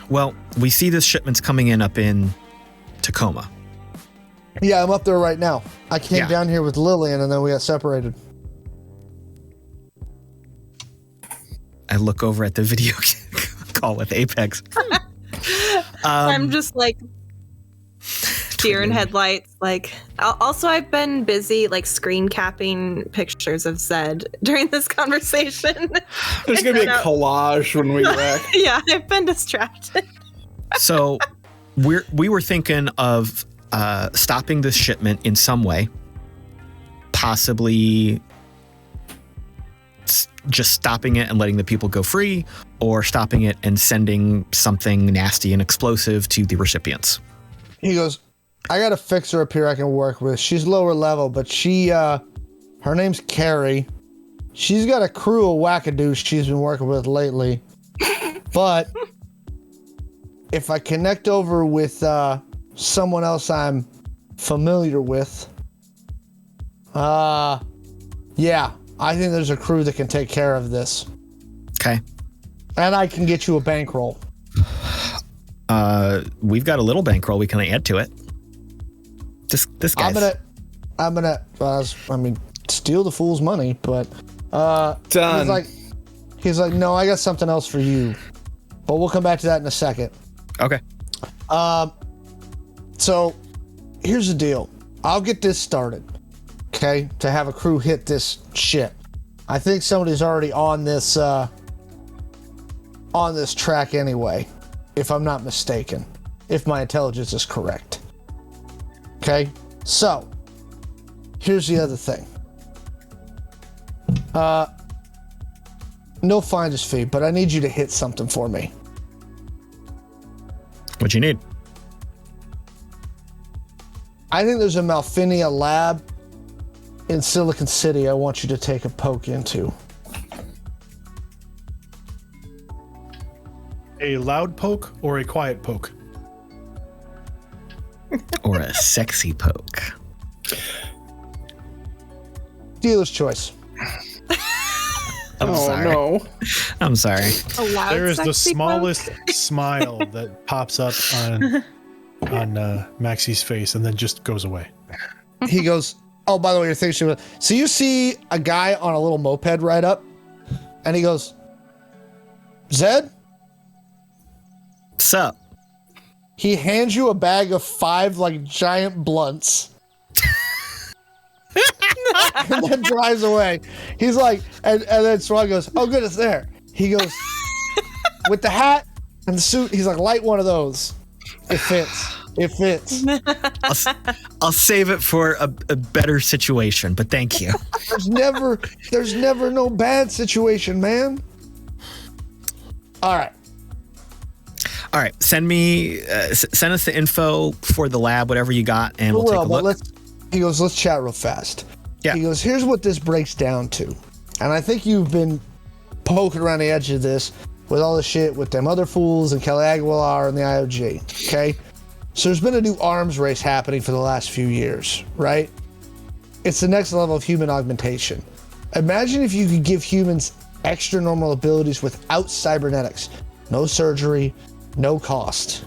Well, we see this shipment's coming in up in Tacoma.
Yeah, I'm up there right now. I came
Yeah.
down here with Lillian and then we got separated.
I look over at the video call with Apex.
I'm just like deer in headlights. Like, also, I've been busy like screen capping pictures of Zed during this conversation.
There's gonna be a collage when we wreck.
Yeah, I've been distracted.
So we were thinking of stopping this shipment in some way, possibly just stopping it and letting the people go free, or stopping it and sending something nasty and explosive to the recipients.
He goes, I got a fixer up here I can work with. She's lower level, but her name's Carrie. She's got a crew of wackadoos she's been working with lately. But if I connect over with someone else I'm familiar with, yeah, I think there's a crew that can take care of this.
Okay.
And I can get you a bankroll.
We've got a little bankroll we can add to it. This guy's.
I'm gonna steal the fool's money, but
Done.
He's like, no, I got something else for you, but we'll come back to that in a second.
Okay.
So here's the deal. I'll get this started, okay? To have a crew hit this shit. I think somebody's already on this track anyway, if I'm not mistaken, if my intelligence is correct. Okay, so here's the other thing. No finder's fee, but I need you to hit something for me.
What you need?
I think there's a Malfinia lab in Silicon City I want you to take a poke into.
A loud poke or a quiet poke?
Or a sexy poke?
Dealer's choice.
I'm sorry.
No.
I'm sorry.
A loud
There is the
sexy
smallest smile that pops up on Maxi's face and then just goes away.
He goes, oh, by the way, you're thinking, so you see a guy on a little moped ride up, and he goes, Zed?
Sup?
He hands you a bag of 5 like giant blunts. And then drives away. He's like, and then Swan goes, oh, good, it's there. He goes, with the hat and the suit, he's like, light one of those. It fits. It fits.
I'll save it for a better situation, but thank you.
There's never no bad situation, man. All right.
All right, send us the info for the lab, whatever you got, and we'll take a look.
He goes, let's chat real fast.
Yeah.
He goes, here's what this breaks down to. And I think you've been poking around the edge of this with all the shit with them other fools and Kelly Aguilar and the IOG, okay? So there's been a new arms race happening for the last few years, right? It's the next level of human augmentation. Imagine if you could give humans extra normal abilities without cybernetics. No surgery, no cost.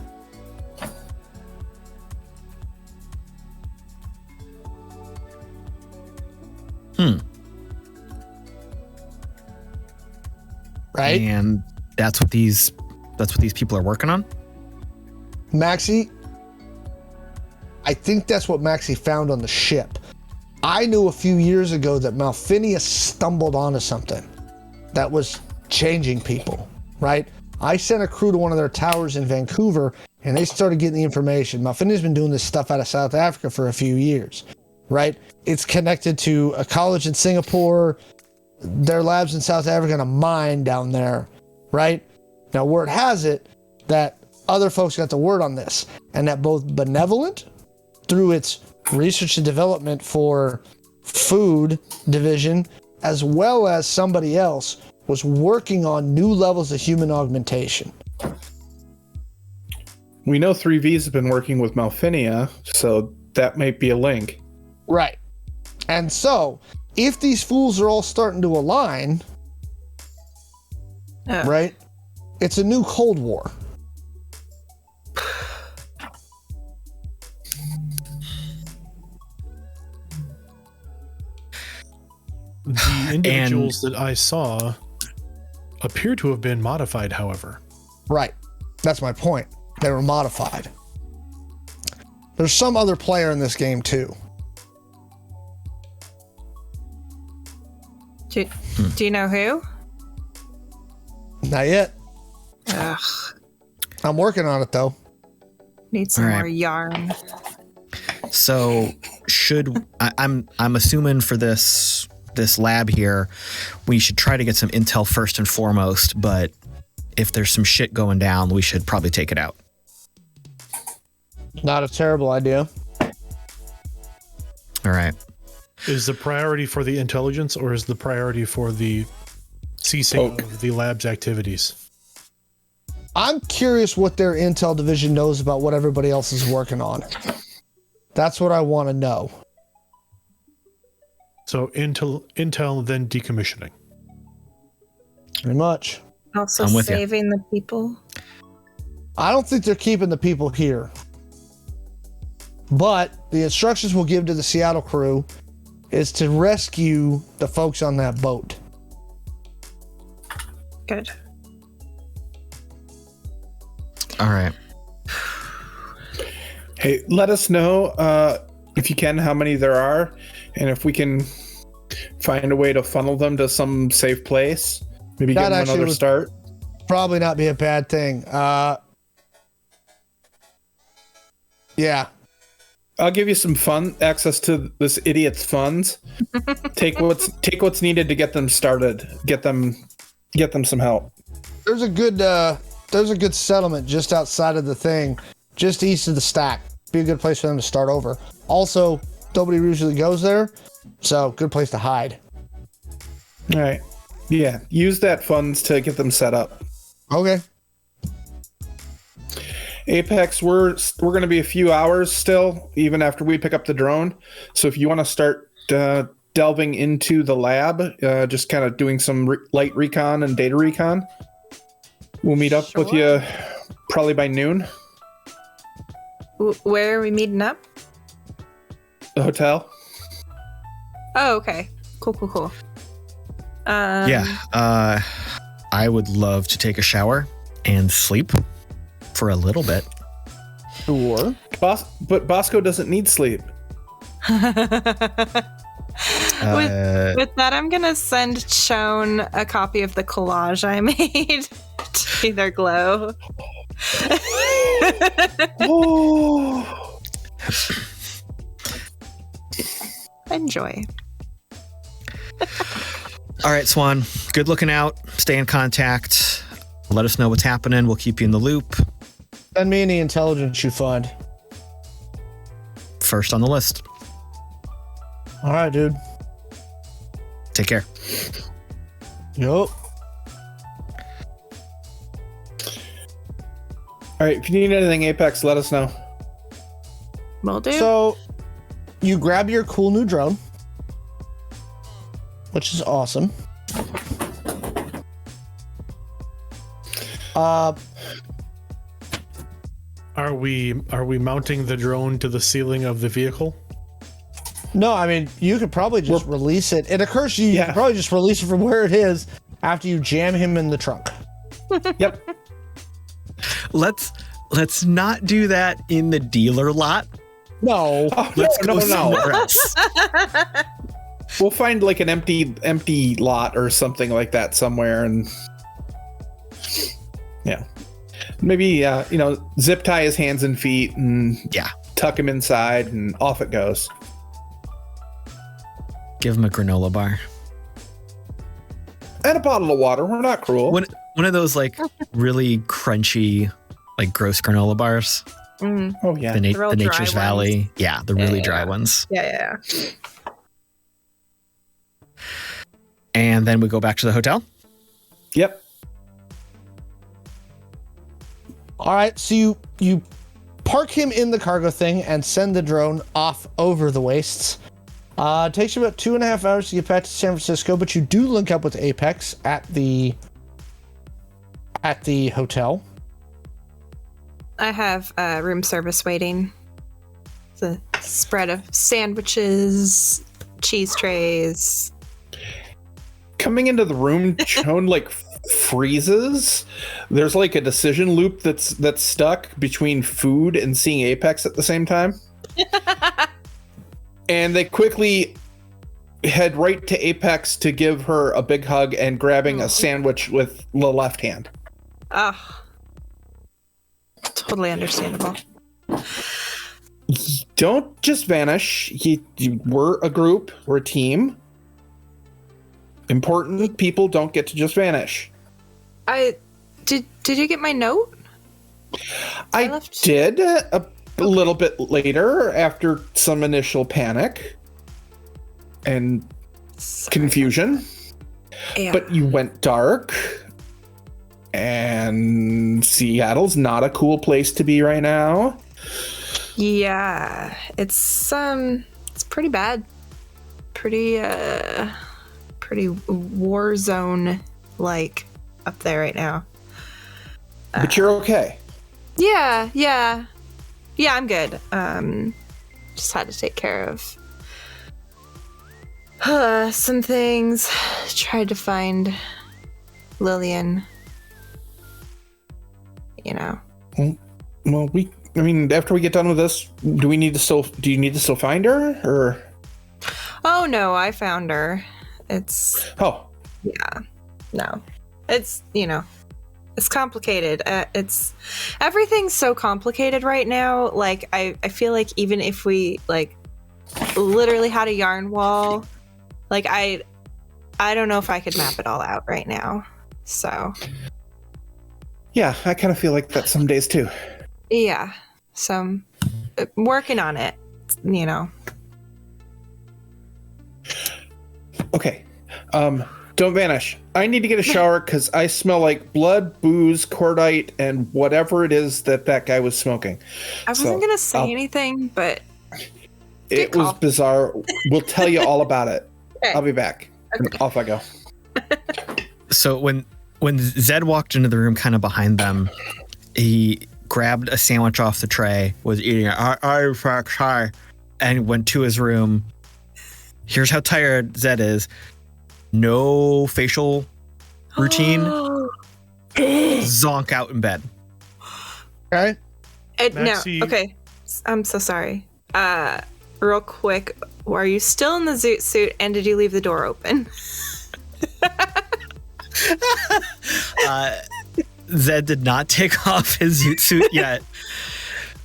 Right?
And that's what these people are working on?
Maxi, I think that's what Maxi found on the ship. I knew a few years ago that Malfinia stumbled onto something that was changing people, right? I sent a crew to one of their towers in Vancouver and they started getting the information. Malfinia's been doing this stuff out of South Africa for a few years, right? It's connected to a college in Singapore, their labs in South Africa, and a mine down there, right? Now, word has it that other folks got the word on this, and that both Benevolent, through its research and development for food division, as well as somebody else, was working on new levels of human augmentation.
We know 3V's have been working with Malfinia, so that might be a link.
Right. And so, if these fools are all starting to align, right, it's a new Cold War.
The individuals that I saw appear to have been modified, however.
Right. That's my point. They were modified. There's some other player in this game, too.
Do you know who?
Not yet.
Ugh.
I'm working on it, though.
Need some
All right.
more yarn.
So I'm assuming for this lab here, we should try to get some intel first and foremost, but if there's some shit going down, we should probably take it out.
Not a terrible idea.
All right.
Is the priority for the intelligence or is the priority for the ceasing of the lab's activities?
I'm curious what their intel division knows about what everybody else is working on. That's what I want to know.
So intel, then decommissioning.
Very much.
Also
I'm with you.
saving the people.
I don't think they're keeping the people here. But the instructions we'll give to the Seattle crew is to rescue the folks on that boat.
Good.
All right.
Hey, let us know if you can how many there are, and if we can find a way to funnel them to some safe place. Maybe give them another start.
Probably not be a bad thing. Yeah.
I'll give you some fun access to this idiot's funds. Take what's needed to get them started. Get them some help.
There's a good settlement just outside of the thing, just east of the stack. Be a good place for them to start over. Also, nobody usually goes there, so good place to hide.
All right. Yeah, use that funds to get them set up.
Okay.
Apex, we're going to be a few hours still, even after we pick up the drone. So if you want to start delving into the lab, just kind of doing some light recon and data recon, we'll meet up with you probably by noon.
Where are we meeting up?
The hotel.
Oh, okay. Cool.
I would love to take a shower and sleep for a little bit.
Sure.
But Bosco doesn't need sleep.
With that, I'm gonna send Shawn a copy of the collage I made to their glow.
Oh.
Enjoy.
All right, Swan. Good looking out. Stay in contact. Let us know what's happening. We'll keep you in the loop.
Send me any intelligence you find.
First on the list.
All right, dude.
Take care.
Yup.
All right, if you need anything, Apex, let us know.
Will do.
So, you grab your cool new drone, which is awesome.
Are we mounting the drone to the ceiling of the vehicle?
No, I mean, you could probably just release it. It occurs to you, you could probably just release it from where it is after you jam him in the trunk.
Yep.
Let's not do that in the dealer lot.
No.
Let's go somewhere else.
We'll find like an empty lot or something like that somewhere, and yeah, maybe zip tie his hands and feet and tuck him inside, and off it goes.
Give him a granola bar
And a bottle of water. We're not cruel.
One of those like really crunchy, like gross granola bars.
Mm.
Oh yeah,
The
real
Nature's
dry
Valley.
ones.
Yeah, the really dry ones.
Yeah.
And then we go back to the hotel.
Yep.
All right, so you park him in the cargo thing and send the drone off over the wastes. It takes you about 2.5 hours to get back to San Francisco, but you do link up with Apex at the hotel.
I have room service waiting. It's a spread of sandwiches, cheese trays.
Coming into the room, Shawn like freezes. There's like a decision loop that's stuck between food and seeing Apex at the same time. And they quickly head right to Apex to give her a big hug and grabbing a sandwich with the left hand.
Ah, totally understandable.
Don't just vanish. We're a group. We're a team. Important people don't get to just vanish.
Did you get my note?
I did a little bit later after some initial panic and confusion.
Yeah.
But you went dark And Seattle's not a cool place to be right now.
Yeah, it's pretty bad. Pretty war zone like up there right now.
But you're okay.
Yeah, I'm good. Just had to take care of some things. Tried to find Lillian. You know.
Well, after we get done with this, do you need to still find her, or?
Oh no, I found her. It's.
Oh.
Yeah. No. It's, it's complicated. Everything's so complicated right now. Like, I feel like even if we, like, literally had a yarn wall, like, I don't know if I could map it all out right now. So.
Yeah, I kind of feel like that some days too.
Yeah. So I'm working on it,
Okay. Don't vanish. I need to get a shower because I smell like blood, booze, cordite, and whatever it is that guy was smoking.
I wasn't going to say anything, but...
It was bizarre. We'll tell you all about it.
Okay.
I'll be back.
Okay.
Off I go.
So when Zed walked into the room kind of behind them, he grabbed a sandwich off the tray, was eating it, and went to his room. Here's how tired Zed is. No facial routine. Zonk out in bed.
Okay.
Maxi-
No, okay. I'm so sorry. Real quick, are you still in the zoot suit, and did you leave the door open?
Zed did not take off his zoot suit yet,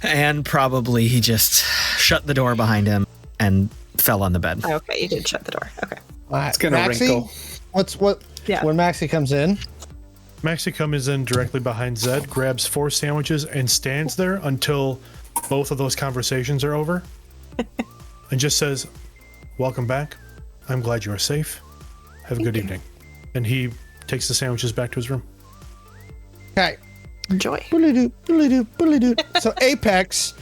and probably he just shut the door behind him and fell on the bed.
Okay, you did shut the door. Okay.
All right.
It's gonna wrinkle.
Yeah.
When Maxi comes in,
Maxi comes in directly behind Zed, grabs 4 sandwiches, and stands there until both of those conversations are over, and just says, "Welcome back. I'm glad you are safe. Have a good evening." And he takes the sandwiches back to his room.
okay.
Enjoy.
Boodly-doo. So Apex,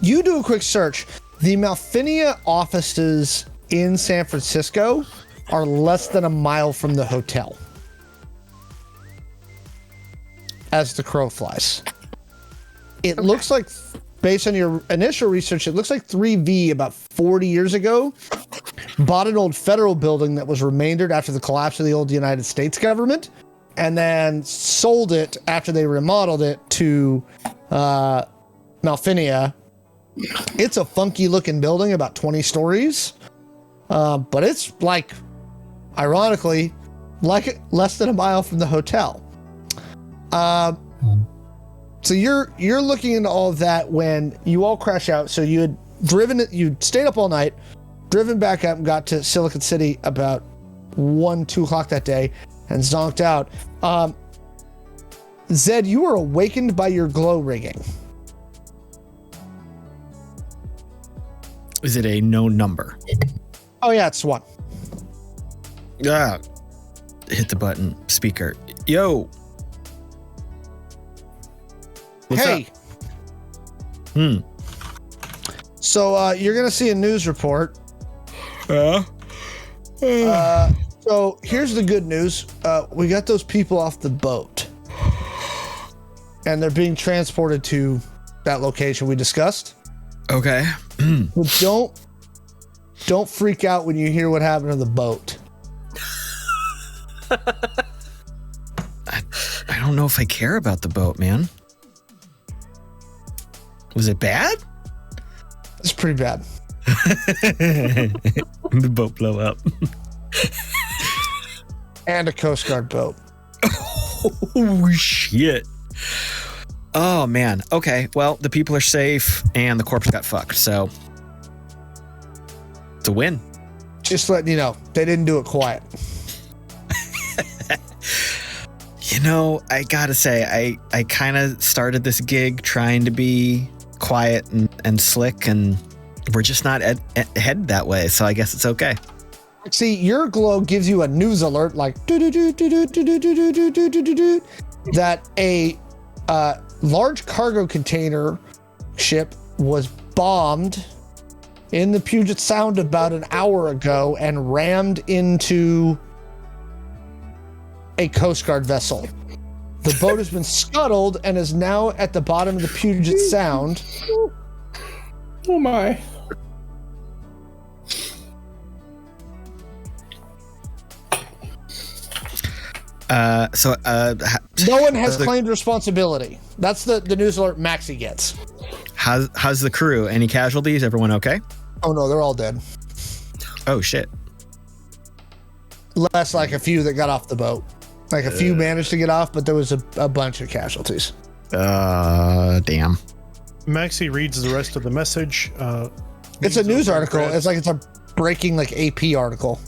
you do a quick search. The Malfinia offices in San Francisco are less than a mile from the hotel. As the crow flies. It looks like, based on your initial research, it looks like 3V about 40 years ago bought an old federal building that was remaindered after the collapse of the old United States government, and then sold it after they remodeled it to Malfinia. It's a funky looking building, about 20 stories. But it's like, ironically, like less than a mile from the hotel. So you're looking into all of that when you all crash out. So you stayed up all night, driven back up and got to Silicon City about 2 o'clock that day and zonked out. Zed, you were awakened by your glow rigging.
Is it a known number?
Oh yeah, it's 1.
Ah, hit the button. Speaker. Yo. What's
Hey.
up?
So you're gonna see a news report. So here's the good news. We got those people off the boat, and they're being transported to that location we discussed.
Okay.
But don't freak out when you hear what happened to the boat.
I don't know if I care about the boat, man. Was it bad?
It's pretty bad.
The boat blew up.
And a Coast Guard boat.
Oh, shit. Oh, man. Okay. Well, the people are safe and the corpse got fucked. So it's a win.
Just letting you know, they didn't do it quiet.
You know, I gotta say, I kind of started this gig trying to be quiet and slick, and we're just not headed that way. So I guess it's okay.
See, your glow gives you a news alert like that a large cargo container ship was bombed in the Puget Sound about an hour ago and rammed into a Coast Guard vessel. The boat has been scuttled and is now at the bottom of the Puget Sound.
Oh my.
No one has claimed responsibility. That's the news alert Maxi gets.
How's the crew? Any casualties? Everyone okay?
Oh no, they're all dead.
Oh shit.
Less like a few that got off the boat. Like a few managed to get off, but there was a bunch of casualties.
Damn.
Maxi reads the rest of the message.
It's a news article. It's a breaking like AP article.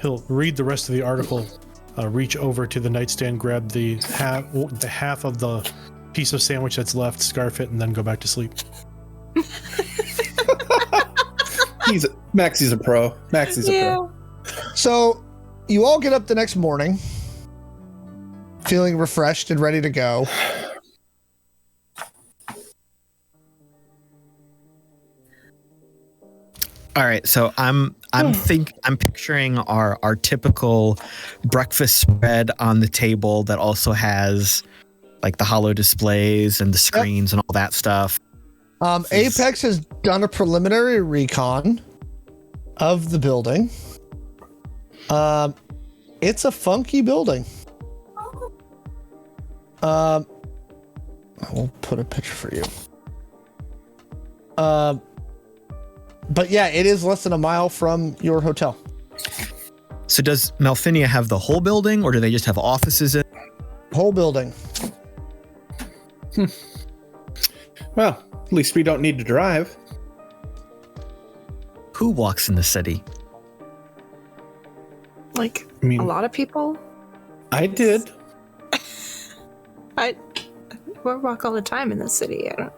He'll read the rest of the article, reach over to the nightstand, grab the half of the piece of sandwich that's left, scarf it, and then go back to sleep.
Maxi's a pro. Maxi's a pro.
So you all get up the next morning feeling refreshed and ready to go.
All right, so I'm picturing our typical breakfast spread on the table that also has like the hollow displays and the screens and all that stuff.
Apex has done a preliminary recon of the building. It's a funky building. I will put a picture for you. But yeah, it is less than a mile from your hotel.
So does Malfinia have the whole building, or do they just have offices in?
Whole building.
Well, at least we don't need to drive.
Who walks in the city?
Like,
I mean,
a lot of people?
I did.
We walk all the time in the city. I don't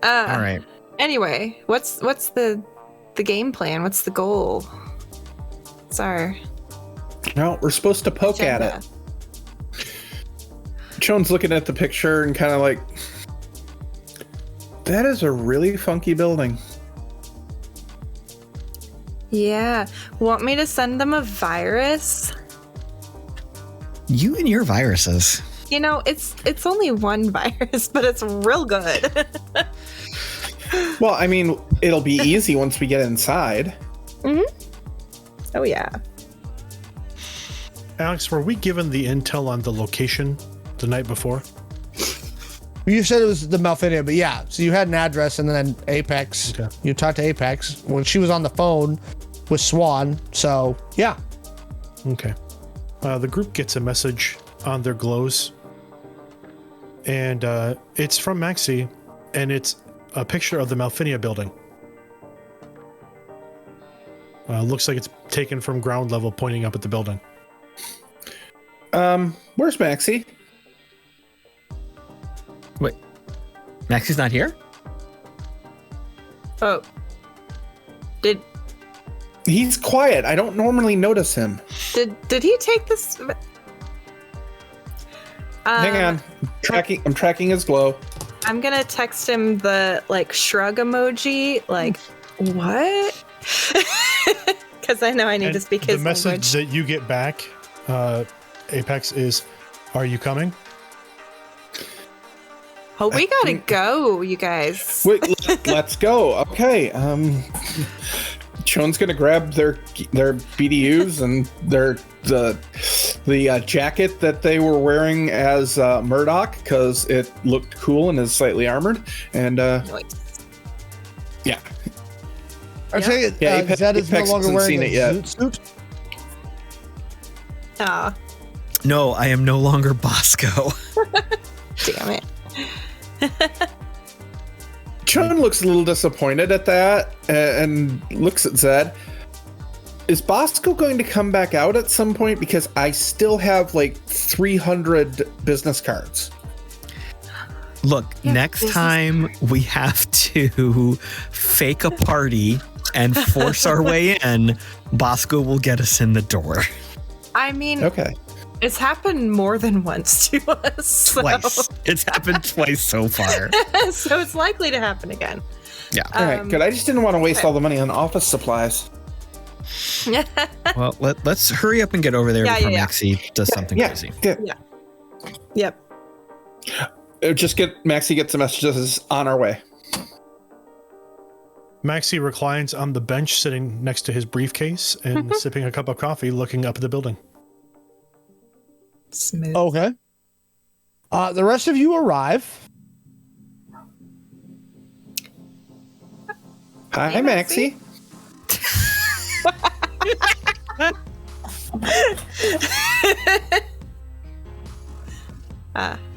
All right.
Anyway, what's the game plan? What's the goal? Sorry.
No, we're supposed to poke at it. Shawn's looking at the picture and kind of like, that is a really funky building.
Yeah. Want me to send them a virus?
You and your viruses.
You know, it's only one virus, but it's real good.
Well, I mean, it'll be easy once we get inside.
Mm-hmm. Oh, yeah.
Alex, were we given the intel on the location the night before?
You said it was the Malfinia, but yeah. So you had an address and then Apex.
Okay.
You talked to Apex when she was on the phone with Swan. So yeah.
Okay. The group gets a message on their glows. And it's from Maxi, and it's a picture of the Malfinia building. Looks like it's taken from ground level, pointing up at the building.
Where's Maxi?
Wait, Maxi's not here?
Oh.
He's quiet. I don't normally notice him.
Did he take this?
Hang on. I'm tracking his glow.
I'm gonna text him the shrug emoji. What? Because I know I need to speak his language.
The message that you get back, Apex, is, "Are you coming?"
Oh, we gotta go, you guys.
Wait, let's go. Okay. Shawn's gonna grab their BDUs and the jacket that they were wearing as Murdoch because it looked cool and is slightly armored. And yeah.
I tell you, Zed is no longer wearing a zoot suit.
No, I am no longer Bosco.
Damn it.
Shawn looks a little disappointed at that and looks at Zed. Is Bosco going to come back out at some point? Because I still have 300 business cards.
Look,
Yeah,
next
this is-
time we have to fake a party and force our way in, Bosco will get us in the door.
I mean,
Okay.
it's happened more than once to us. So.
Twice. It's happened twice so far.
So it's likely to happen again.
Yeah.
All right, good. I just didn't want to waste
okay.
all the money on office supplies.
Well, let's hurry up and get over there before Maxi does something crazy.
Yeah.
Yep.
Just Maxi gets the messages on our way.
Maxi reclines on the bench sitting next to his briefcase and sipping a cup of coffee, looking up at the building.
Smooth.
Okay. The rest of you arrive.
Hi,
Hey,
Maxi.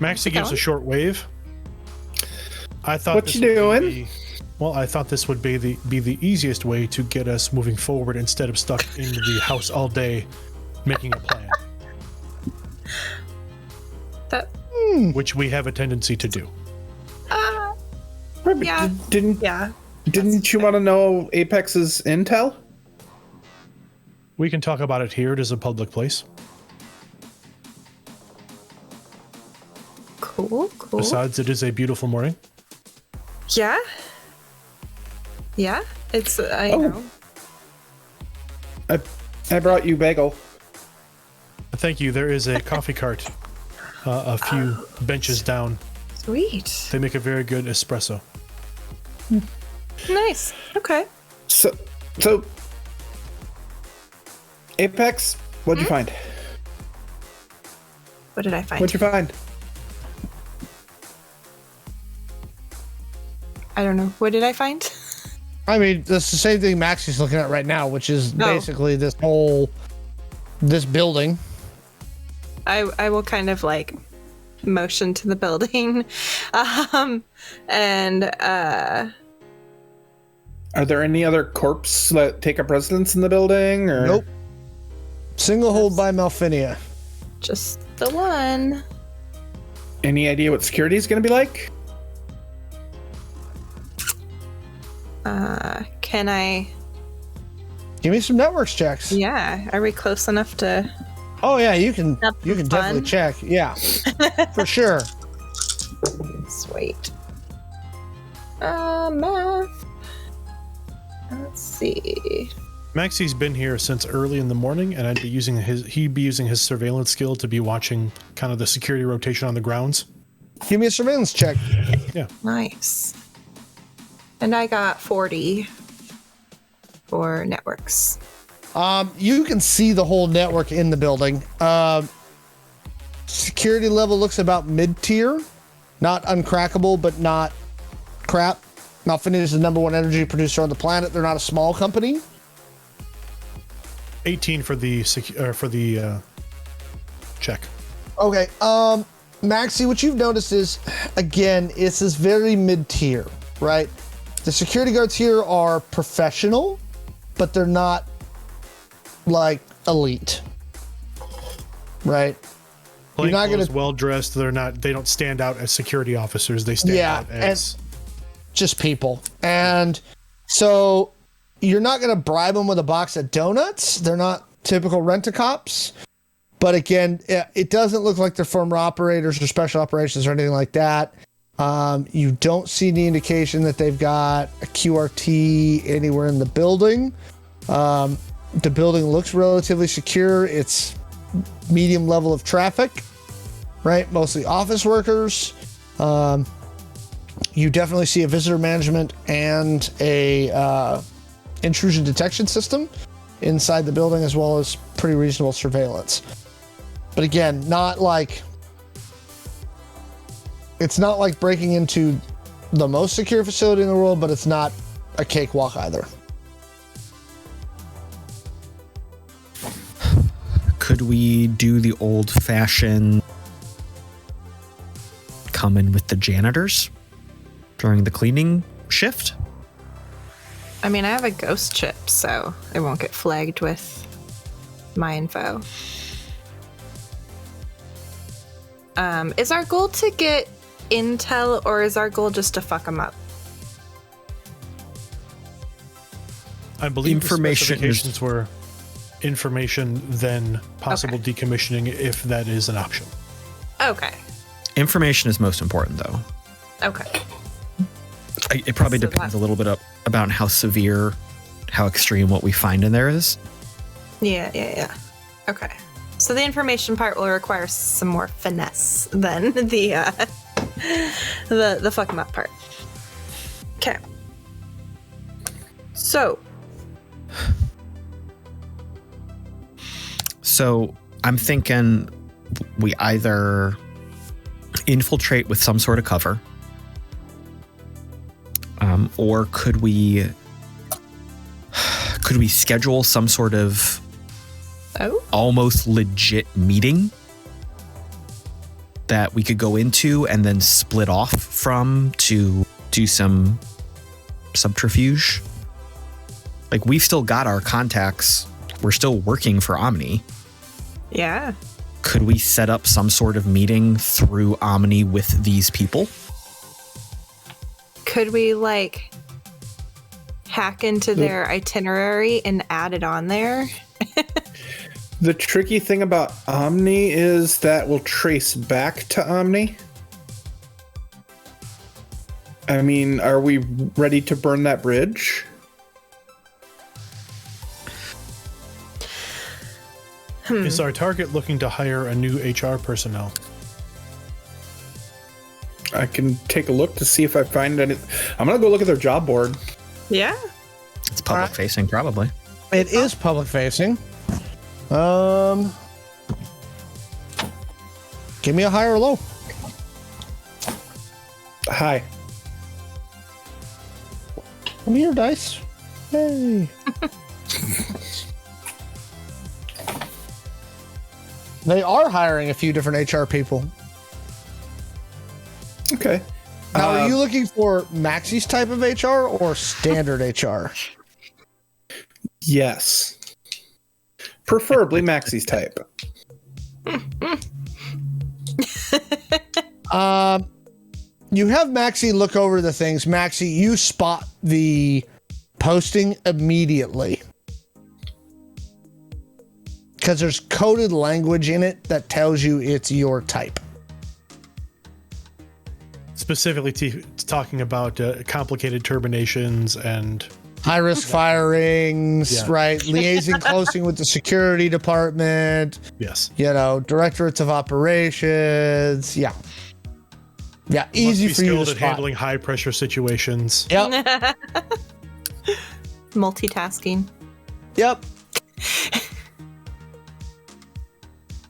Maxi gives a short wave. I thought
What
this
you
would
doing?
be- well, I thought this would be the easiest way to get us moving forward instead of stuck in the house all day making a plan,
That.
which we have a tendency to do.
Right, but
Yeah.
Didn't
Yeah.
you want to know Apex's intel?
We can talk about it here. It is a public place.
Cool.
Besides, it is a beautiful morning.
Yeah. Yeah. It's. I
Oh.
know.
I brought you bagel.
Thank you. There is a coffee cart a few benches down.
Sweet.
They make a very good espresso.
Nice. Okay.
So Apex, what'd you find?
What did I find?
What'd you find?
I don't know. What did I find?
I mean, that's the same thing Maxi's looking at right now, which is basically this building.
I will kind of like motion to the building, and
Are there any other corpses that take up residence in the building? Or?
Nope. Single hold by Malfinia.
just the one.
Any idea what security is going to be like?
Can I?
Give me some networks checks.
Yeah. Are we close enough to?
Oh yeah, you can
Have
definitely
fun?
check. Yeah. For sure.
Sweet. Math. Let's see.
Maxi's been here since early in the morning, and he'd be using his surveillance skill to be watching kind of the security rotation on the grounds.
Give me a surveillance check.
Yeah.
Nice. And I got 40 for networks.
You can see the whole network in the building. Security level looks about mid-tier. Not uncrackable, but not crap. Malfinia is the number one energy producer on the planet. They're not a small company.
18 for the check.
Okay. Maxi, what you've noticed is, again, it's this very mid-tier, right? The security guards here are professional, but they're not like elite, right? You're not gonna
well dressed. They don't stand out as security officers. They stand out as
just people. And so you're not going to bribe them with a box of donuts. They're not typical rent-a-cops. But again, it doesn't look like they're former operators or special operations or anything like that. You don't see any indication that they've got a QRT anywhere in the building. The building looks relatively secure. It's medium level of traffic, right? Mostly office workers. You definitely see a visitor management and a intrusion detection system inside the building, as well as pretty reasonable surveillance. But again, it's not like breaking into the most secure facility in the world, but it's not a cakewalk either.
Could we do the old-fashioned come in with the janitors during the cleaning shift?
I mean, I have a ghost chip, so I won't get flagged with my info. Is our goal to get intel, or is our goal just to fuck them up?
I believe
Information
the specifications were information, then possible decommissioning if that is an option.
Okay.
Information is most important, though.
Okay.
It probably
So
depends
that-
a little bit about how severe, how extreme what we find in there is.
Yeah. Okay. So the information part will require some more finesse than the fuck 'em up part. Okay.
So I'm thinking we either infiltrate with some sort of cover, or could we schedule some sort of almost legit meeting that we could go into and then split off from to do some subterfuge? Like, we've still got our contacts. We're still working for Omni.
Yeah.
Could we set up some sort of meeting through Omni with these people?
Could we like hack into their itinerary and add it on there?
The tricky thing about Omni is that will trace back to Omni. I mean, are we ready to burn that bridge?
Is our target looking to hire a new HR personnel?
I can take a look to see if I find any. I'm gonna go look at their job board.
Yeah.
It's public facing, probably.
It is public facing. Give me a high or low.
Hi.
Give me your dice. Hey. They are hiring a few different HR people.
Okay.
Now, are you looking for Maxi's type of HR or standard HR?
Yes. Preferably Maxi's type.
You have Maxi look over the things. Maxi, you spot the posting immediately. Because there's coded language in it that tells you it's your type.
Specifically talking about complicated terminations and
High risk firings,
Yeah.
right? Liaising closely with the security department.
yes,
Directorates of operations. Yeah. Yeah, easy
must
for
be
you to
skilled at
spot.
handling high pressure situations.
Yep.
Multitasking.
Yep.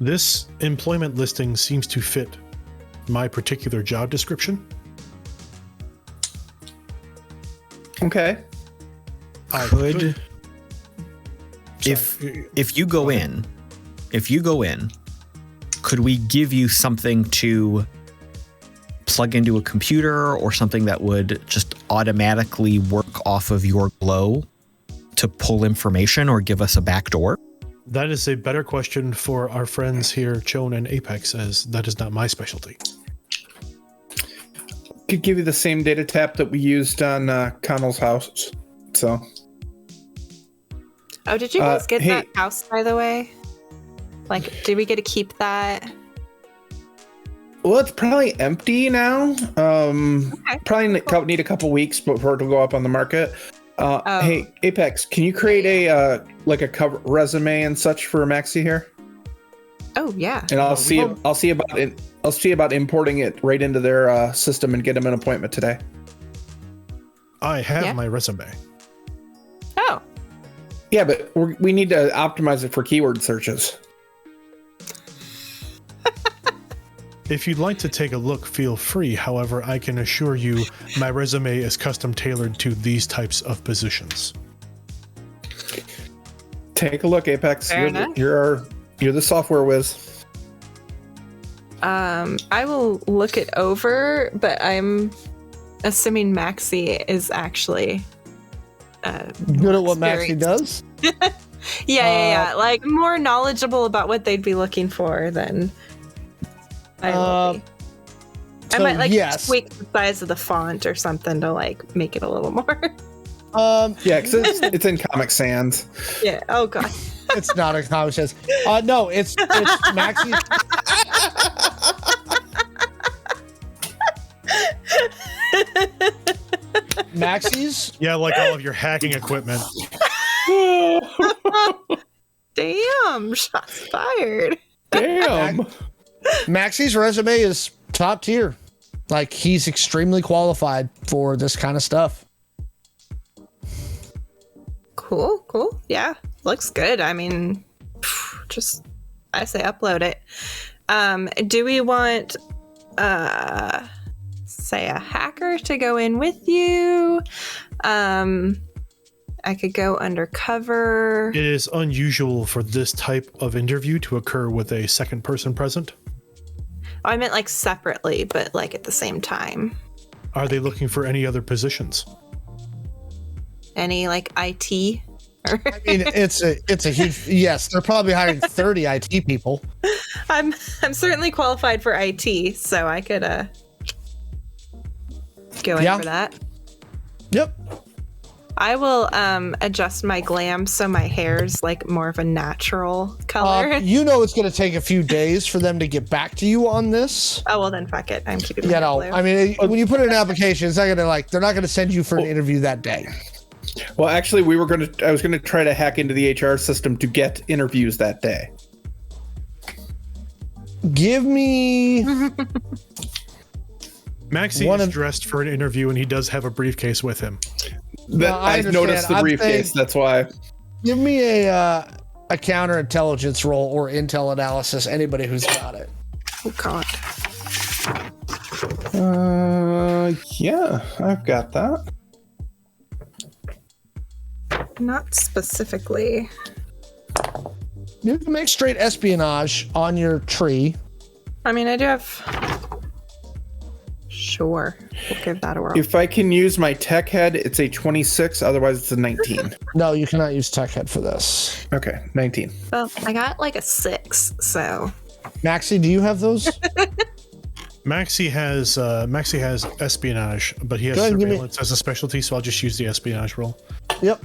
This employment listing seems to fit my particular job description.
Okay.
I
Could-
Sorry.
If you go in, could we give you something to plug into a computer or something that would just automatically work off of your glow to pull information or give us a backdoor?
That is a better question for our friends here, Chone and Apex, as that is not my specialty.
Could give you the same data tap that we used on Connell's house. So.
Oh, did you guys get
hey-
that house, by the way? Like, did we get to keep that?
Well, it's probably empty now. Probably need a couple weeks before it'll go up on the market. Hey, Apex, can you create a cover resume and such for Maxi here?
Oh, yeah.
And I'll see about importing it right into their system and get him an appointment today.
I have
Yeah.
my resume.
Oh,
Yeah, but we need to optimize it for keyword searches.
If you'd like to take a look, feel free. However, I can assure you my resume is custom tailored to these types of positions.
Take a look, Apex.
Fair enough.
You're the software whiz.
I will look it over, but I'm assuming Maxi is actually
Good at what Maxi does.
Yeah. Like more knowledgeable about what they'd be looking for than I will be. I might like
yes.
tweak the size of the font or something to like make it a little more.
Yeah, because it's in Comic Sans.
Yeah. Oh god.
It's not a Comic Sans. No, it's Maxi. Maxi's.
Yeah, like all of your hacking equipment.
Damn, shots fired.
Damn.
Maxi's resume is top tier. Like, he's extremely qualified for this kind of stuff.
Cool. Yeah, looks good. I mean, just I say upload it. Do we want say a hacker to go in with you? I could go undercover.
It is unusual for this type of interview to occur with a second person present.
Oh, I meant like separately, but like at the same time.
Are they looking for any other positions?
Any like IT?
I mean, it's a huge yes. They're probably hiring 30 IT people.
I'm certainly qualified for IT, so I could go in for that.
Yep.
I will adjust my glam so my hair's like more of a natural color.
You know it's going to take a few days for them to get back to you on this.
Oh well, then fuck it. I'm keeping my
You know,
hair blue.
I mean, when you put in an application, it's not going to like they're not going to send you for an interview that day.
Well, actually, I was gonna try to hack into the HR system to get interviews that day.
Give me
Maxi is dressed for an interview, and he does have a briefcase with him.
I
I've noticed the
understand.
briefcase. That's why.
give me a counterintelligence role or intel analysis. Anybody who's got it.
Oh god.
Yeah, I've got that.
Not specifically.
You can make straight espionage on your tree.
I mean, I do have. Sure, we'll give that a whirl.
If I can use my tech head, it's a 26. Otherwise, it's a 19.
No, you cannot use tech head for this.
Okay, 19.
Well, I got like a 6, so.
Maxi, do you have those?
Maxi has espionage, but he has
Go ahead and give me-
surveillance as a specialty, so I'll just use the espionage roll.
Yep.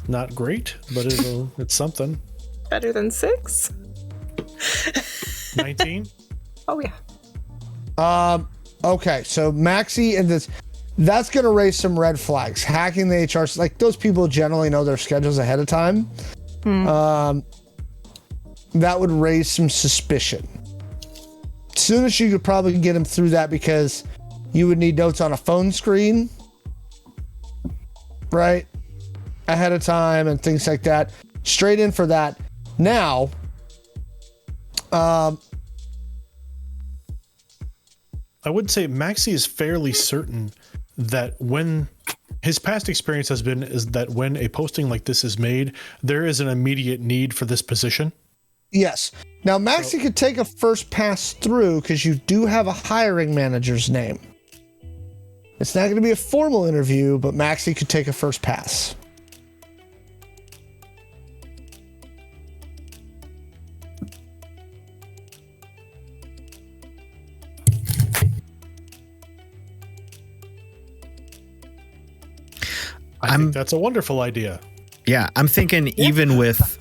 Not great, but it's something.
Better than 6?
19.
Oh yeah.
Okay, so Maxi and that's going to raise some red flags. Hacking the HR, like those people generally know their schedules ahead of time. That would raise some suspicion. Soonest you could probably get him through that because you would need notes on a phone screen, right? Ahead of time and things like that. Straight in for that. Now,
I would say Maxi is fairly certain that when his past experience has been is that when a posting like this is made, there is an immediate need for this position.
yes. Now, Maxi could take a first pass through because you do have a hiring manager's name. It's not going to be a formal interview, but Maxi could take a first pass.
I think that's a wonderful idea.
Yeah, I'm thinking even with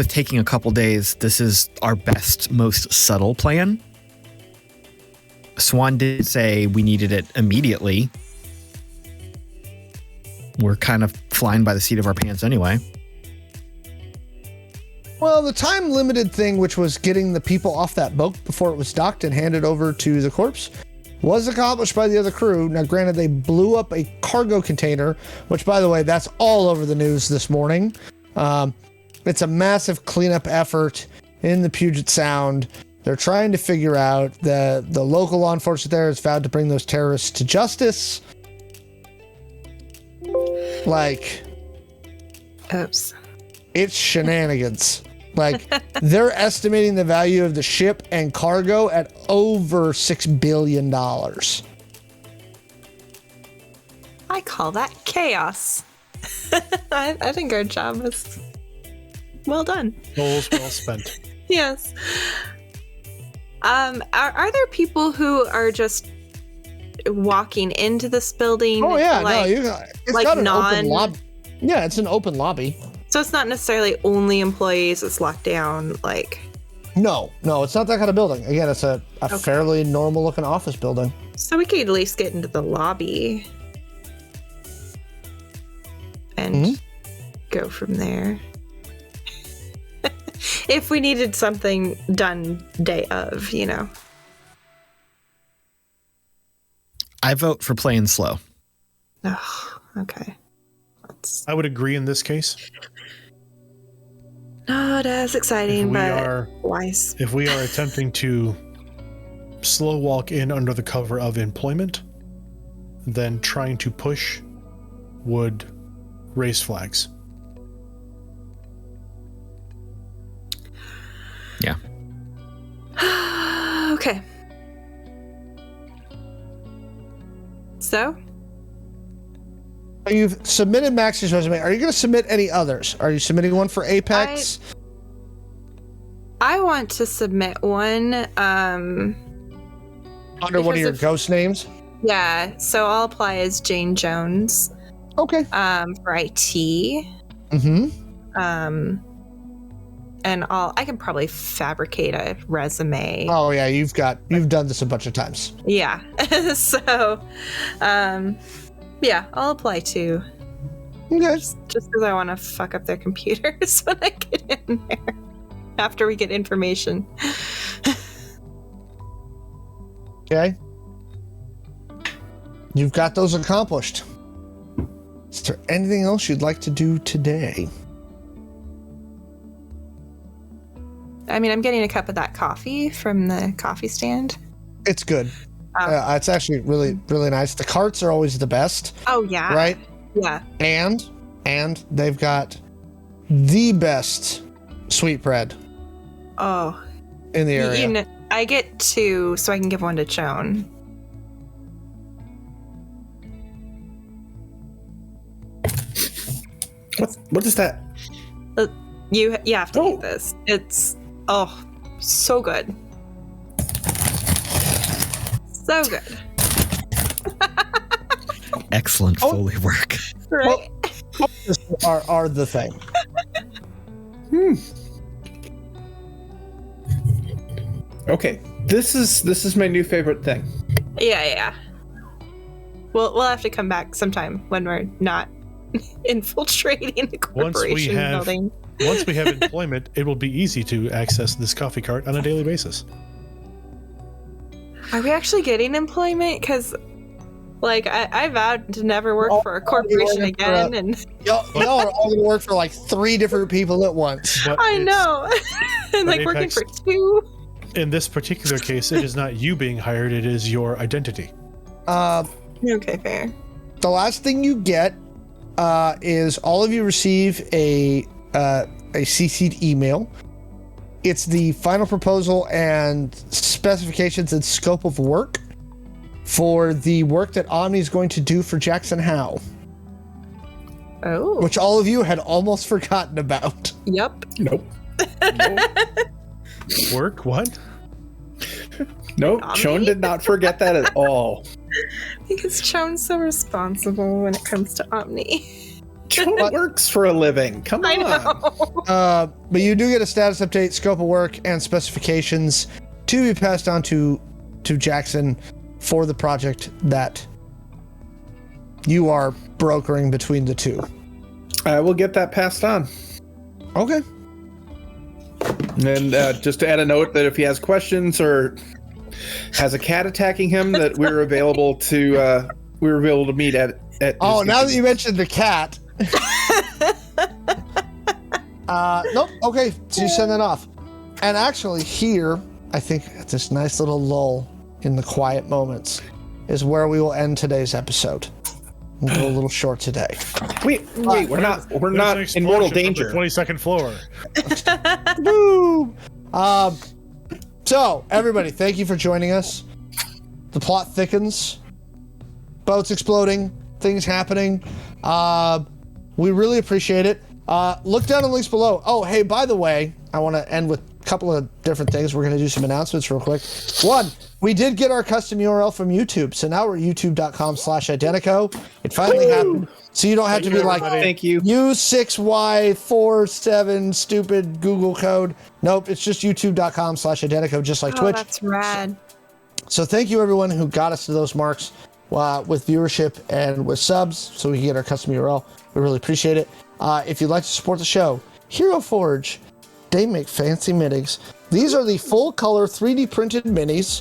taking a couple days, this is our best, most subtle plan. Swan did say we needed it immediately. We're kind of flying by the seat of our pants anyway.
Well, the time limited thing, which was getting the people off that boat before it was docked and handed over to the corpse, was accomplished by the other crew. Now, granted, they blew up a cargo container, which, by the way, that's all over the news this morning. It's a massive cleanup effort in the Puget Sound. They're trying to figure out the local law enforcement there has vowed to bring those terrorists to justice. Like,
Oops.
it's shenanigans. Like, they're estimating the value of the ship and cargo at over $6 billion.
I call that chaos. I think our job was well done.
Goals well spent.
Yes. Are there people who are just walking into this building?
Oh yeah,
like,
it's
like
got an
non-
open lobby. Yeah, it's an open lobby.
So it's not necessarily only employees. It's locked down. Like,
No, it's not that kind of building. Again, it's a fairly normal looking office building.
so we could at least get into the lobby and go from there. If we needed something done day of, you know.
I vote for playing slow.
Oh, okay.
I would agree in this case.
Not as exciting, but wise.
If we are attempting to slow walk in under the cover of employment, then trying to push would raise flags.
Yeah.
Okay. So?
You've submitted Maxi's resume. Are you going to submit any others? Are you submitting one for Apex?
I want to submit one.
Under one of your ghost names?
Yeah, so I'll apply as Jane Jones.
Okay.
For IT.
Mm-hmm.
And I can probably fabricate a resume.
Oh yeah, you've done this a bunch of times.
Yeah. So, yeah, I'll apply too.
Okay.
Just because I want to fuck up their computers when I get in there. After we get information.
Okay. You've got those accomplished. Is there anything else you'd like to do today?
I mean, I'm getting a cup of that coffee from the coffee stand.
It's good. It's actually really, really nice. The carts are always the best.
Oh, yeah.
Right?
Yeah.
And they've got the best sweetbread
Oh.
in the area.
You know, I get two, so I can give one to Shawn.
What is that?
You have to eat this. It's so good. So good.
Excellent Foley work.
Right?
are the thing.
Okay, this is my new favorite thing.
Yeah. We'll have to come back sometime when we're not infiltrating the corporation building.
Once we have employment, it will be easy to access this coffee cart on a daily basis.
Are we actually getting employment? Because, like, I vowed to never work for a corporation again, and
Y'all are all going to work for like 3 different people at once.
But
I know. And like working
Apex,
for 2.
in this particular case, it is not you being hired, it is your identity.
Okay, fair.
The last thing you get is all of you receive a CC'd email. It's the final proposal and specifications and scope of work for the work that Omni is going to do for Jackson Howe,
Oh.
which all of you had almost forgotten about.
Yep.
Nope.
Work? What?
Nope. Shawn did not forget that at all.
Because Shawn's so responsible when it comes to Omni.
Shawn works for a living. Come on.
I know.
But you do get a status update, scope of work, and specifications to be passed on to Jackson for the project that you are brokering between the two.
I will get that passed on.
Okay.
And just to add a note that if he has questions or has a cat attacking him, that we're available to meet at
Oh, now that you mentioned the cat. Nope. Okay, so you send that off. And actually here, I think at this nice little lull in the quiet moments is where we will end today's episode. We'll go a little short today.
Wait, we're not
There's an
in mortal
explosion
danger.
from the 22nd floor.
Woo! So everybody, thank you for joining us. The plot thickens. Boats exploding, things happening. We really appreciate it. Look down in the links below. Oh, hey, by the way, I want to end with couple of different things. We're going to do some announcements real quick. One, we did get our custom URL from YouTube. So now we're youtube.com/Identico. It finally happened. So you don't have to be like,
Thank you.
U6Y47 stupid Google code. Nope, it's just youtube.com/Identico, just like Twitch.
That's rad.
So thank you everyone who got us to those marks with viewership and with subs, so we can get our custom URL. We really appreciate it. If you'd like to support the show, Hero Forge, they make fancy minis. These are the full color 3D printed minis,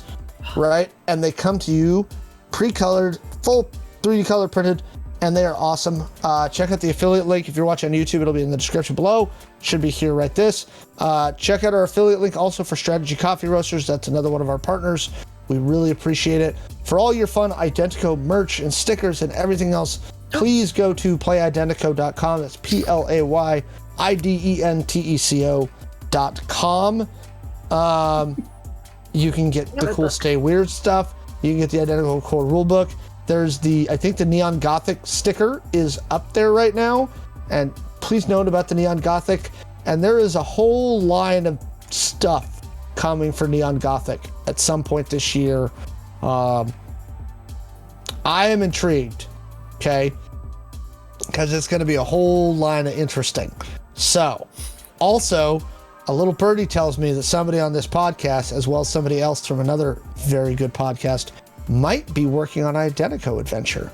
right? And they come to you pre-colored, full 3D color printed, and they are awesome. Check out the affiliate link. If you're watching on YouTube, it'll be in the description below. Should be here right this. Check out our affiliate link also for Strategy Coffee Roasters. That's another one of our partners. We really appreciate it. For all your fun Identico merch and stickers and everything else, please go to playidentico.com. That's PLAYIDENTECO.com. You can get the cool Stay Weird stuff. You can get the Identical Core rulebook. There's I think the Neon Gothic sticker is up there right now. And please note about the Neon Gothic. And there is a whole line of stuff coming for Neon Gothic at some point this year. I am intrigued, okay? Because it's going to be a whole line of interesting. So, also, a little birdie tells me that somebody on this podcast, as well as somebody else from another very good podcast, might be working on an Identico adventure.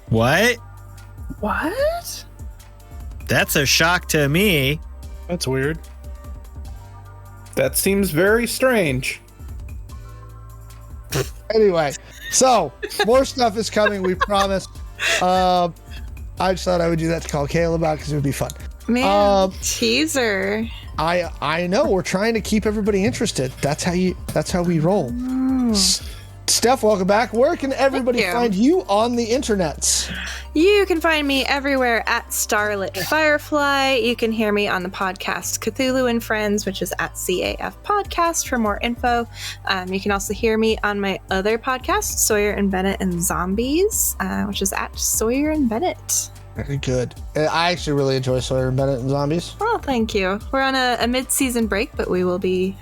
What?
What?
That's a shock to me.
That's weird.
That seems very strange.
Anyway, so more stuff is coming, we promise. I just thought I would do that to call Caleb out because it would be fun.
Man, teaser.
I know, we're trying to keep everybody interested. That's how we roll. Steph, welcome back. Where can everybody find you on the internets?
You can find me everywhere at Starlit Firefly. You can hear me on the podcast Cthulhu and Friends, which is at CAF Podcast for more info. You can also hear me on my other podcast, Sawyer and Bennett and Zombies, which is at Sawyer and Bennett.
Very good. I actually really enjoy Sawyer and Bennett and Zombies.
Oh, thank you. We're on a mid-season break, but we will be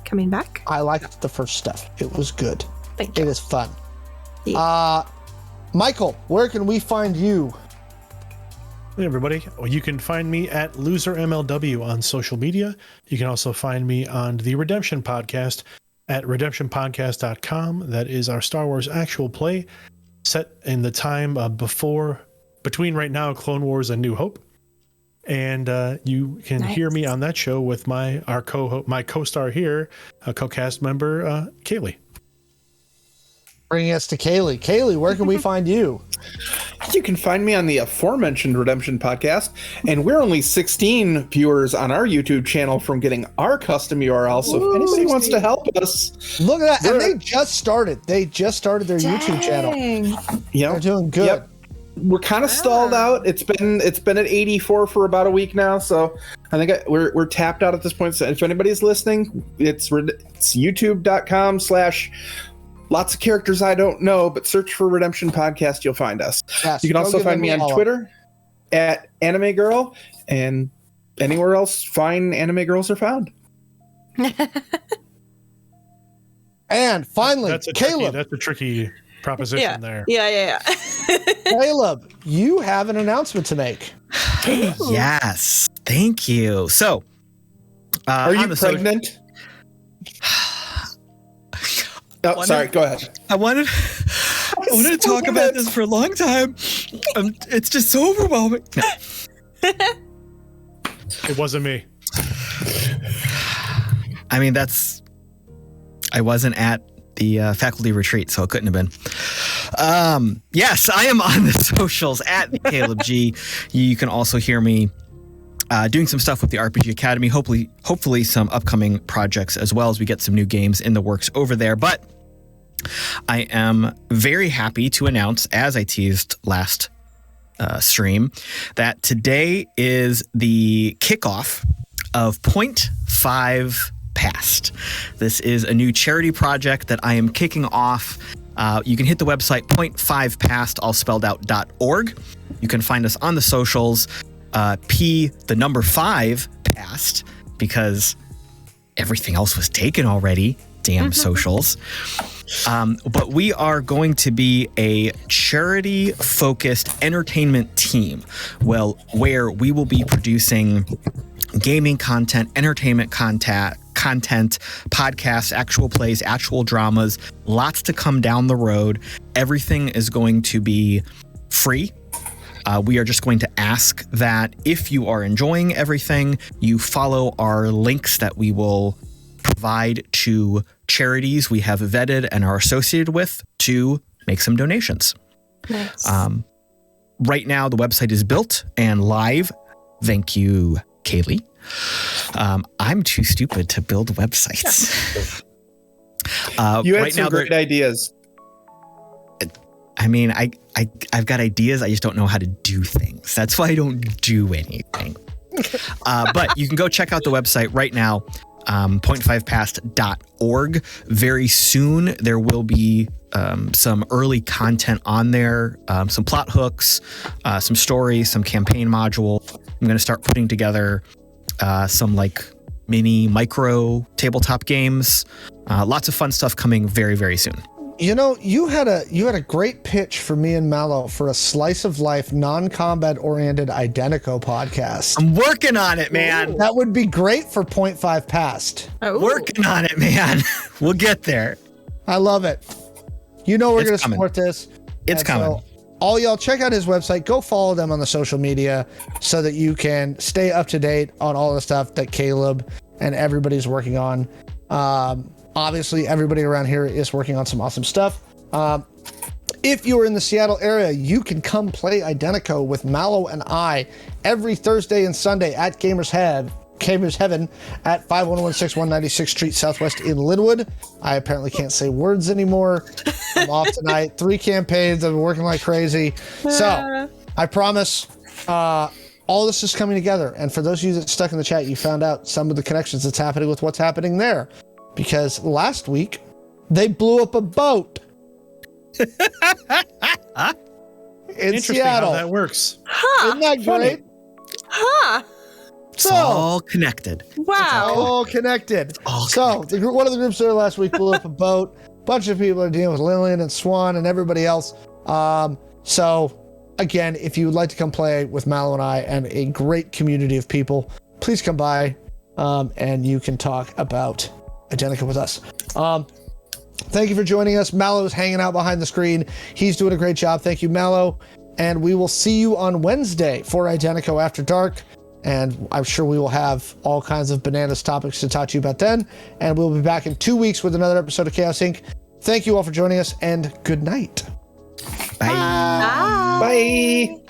coming back.
I liked the first stuff. It was good.
Thank you.
It is fun.
Yeah.
Michael, where can we find you?
Hey everybody. Well, you can find me at LoserMLW on social media. You can also find me on the Redemption Podcast at redemptionpodcast.com. That is our Star Wars actual play set in the time between right now Clone Wars and New Hope. And you can hear me on that show with my co-star here, a co-cast member, Kaylee.
Bringing us to Kaylee. Kaylee, where can we find you?
You can find me on the aforementioned Redemption Podcast, and we're only 16 viewers on our YouTube channel from getting our custom URL. So if anybody wants to help us,
look at that. And they just started. Their YouTube channel.
Yeah,
they're doing good.
Yep. We're kind of stalled out. It's been at 84 for about a week now, so I think we're tapped out at this point. So if anybody's listening, it's youtube.com/ lots of characters I don't know, but search for Redemption Podcast, you'll find us.
Yes,
you can also find me on Twitter at Anime Girl, and anywhere else fine anime girls are found.
And finally, Caleb.
That's a tricky proposition there.
Yeah.
Caleb, you have an announcement to make.
Yes. Thank you. So,
are you pregnant? Oh, sorry. Go ahead.
I wanted to talk about this for a long time. It's just so overwhelming. No.
It wasn't me.
I mean, I wasn't at the faculty retreat, so it couldn't have been. Yes, I am on the socials at Caleb G. You can also hear me doing some stuff with the RPG Academy. Hopefully some upcoming projects as well, as we get some new games in the works over there. But I am very happy to announce, as I teased last stream, that today is the kickoff of 0.5 Past. This is a new charity project that I am kicking off. You can hit the website 0.5past, all spelled out, .org. You can find us on the socials, the number 5 past, because everything else was taken already. Damn socials. But we are going to be a charity-focused entertainment team. Well, where we will be producing gaming content, entertainment content, podcasts, actual plays, actual dramas, lots to come down the road. Everything is going to be free. We are just going to ask that if you are enjoying everything, you follow our links that we will provide to charities we have vetted and are associated with to make some donations.
Nice.
Right now, the website is built and live. Thank you, Kaylee. I'm too stupid to build websites.
You had
right
some
now,
great ideas.
I mean, I've got ideas. I just don't know how to do things. That's why I don't do anything. But you can go check out the website right now, point5past.org. Very soon, there will be some early content on there, some plot hooks, some stories, some campaign module. I'm going to start putting together some like mini micro tabletop games. Lots of fun stuff coming very, very soon.
You know, you had a great pitch for me and Mallo for a slice of life, non-combat oriented Identico podcast.
I'm working on it, man.
That would be great for 0.5 past.
Oh.
Working on it, man. We'll get there.
I love it. You know we're
It's
going to
coming.
support this.
It's
And
coming.
so all y'all check out his website. Go follow them on the social media so that you can stay up to date on all the stuff that Caleb and everybody's working on. Obviously, everybody around here is working on some awesome stuff. If you're in the Seattle area, you can come play Identico with Mallo and I every Thursday and Sunday at Gamers Heaven at 5116 196th Street Southwest in Linwood. I apparently can't say words anymore. I'm off tonight. 3 campaigns. I've been working like crazy. So I promise all this is coming together. And for those of you that stuck in the chat, you found out some of the connections that's happening with what's happening there. Because last week, they blew up a boat in
Interesting
Seattle.
how that works.
Isn't that great?
Huh.
It's all connected.
Wow.
all connected. So one of the groups there last week blew up a boat. Bunch of people are dealing with Lillian and Swan and everybody else. So again, if you would like to come play with Mallo and I and a great community of people, please come by and you can talk about Identico with us. Thank you for joining us. Mallo's hanging out behind the screen. He's doing a great job. Thank you, Mallo. And we will see you on Wednesday for Identico After Dark. And I'm sure we will have all kinds of bananas topics to talk to you about then. And we'll be back in 2 weeks with another episode of Chaos Inc. Thank you all for joining us and good night.
Bye.
Bye.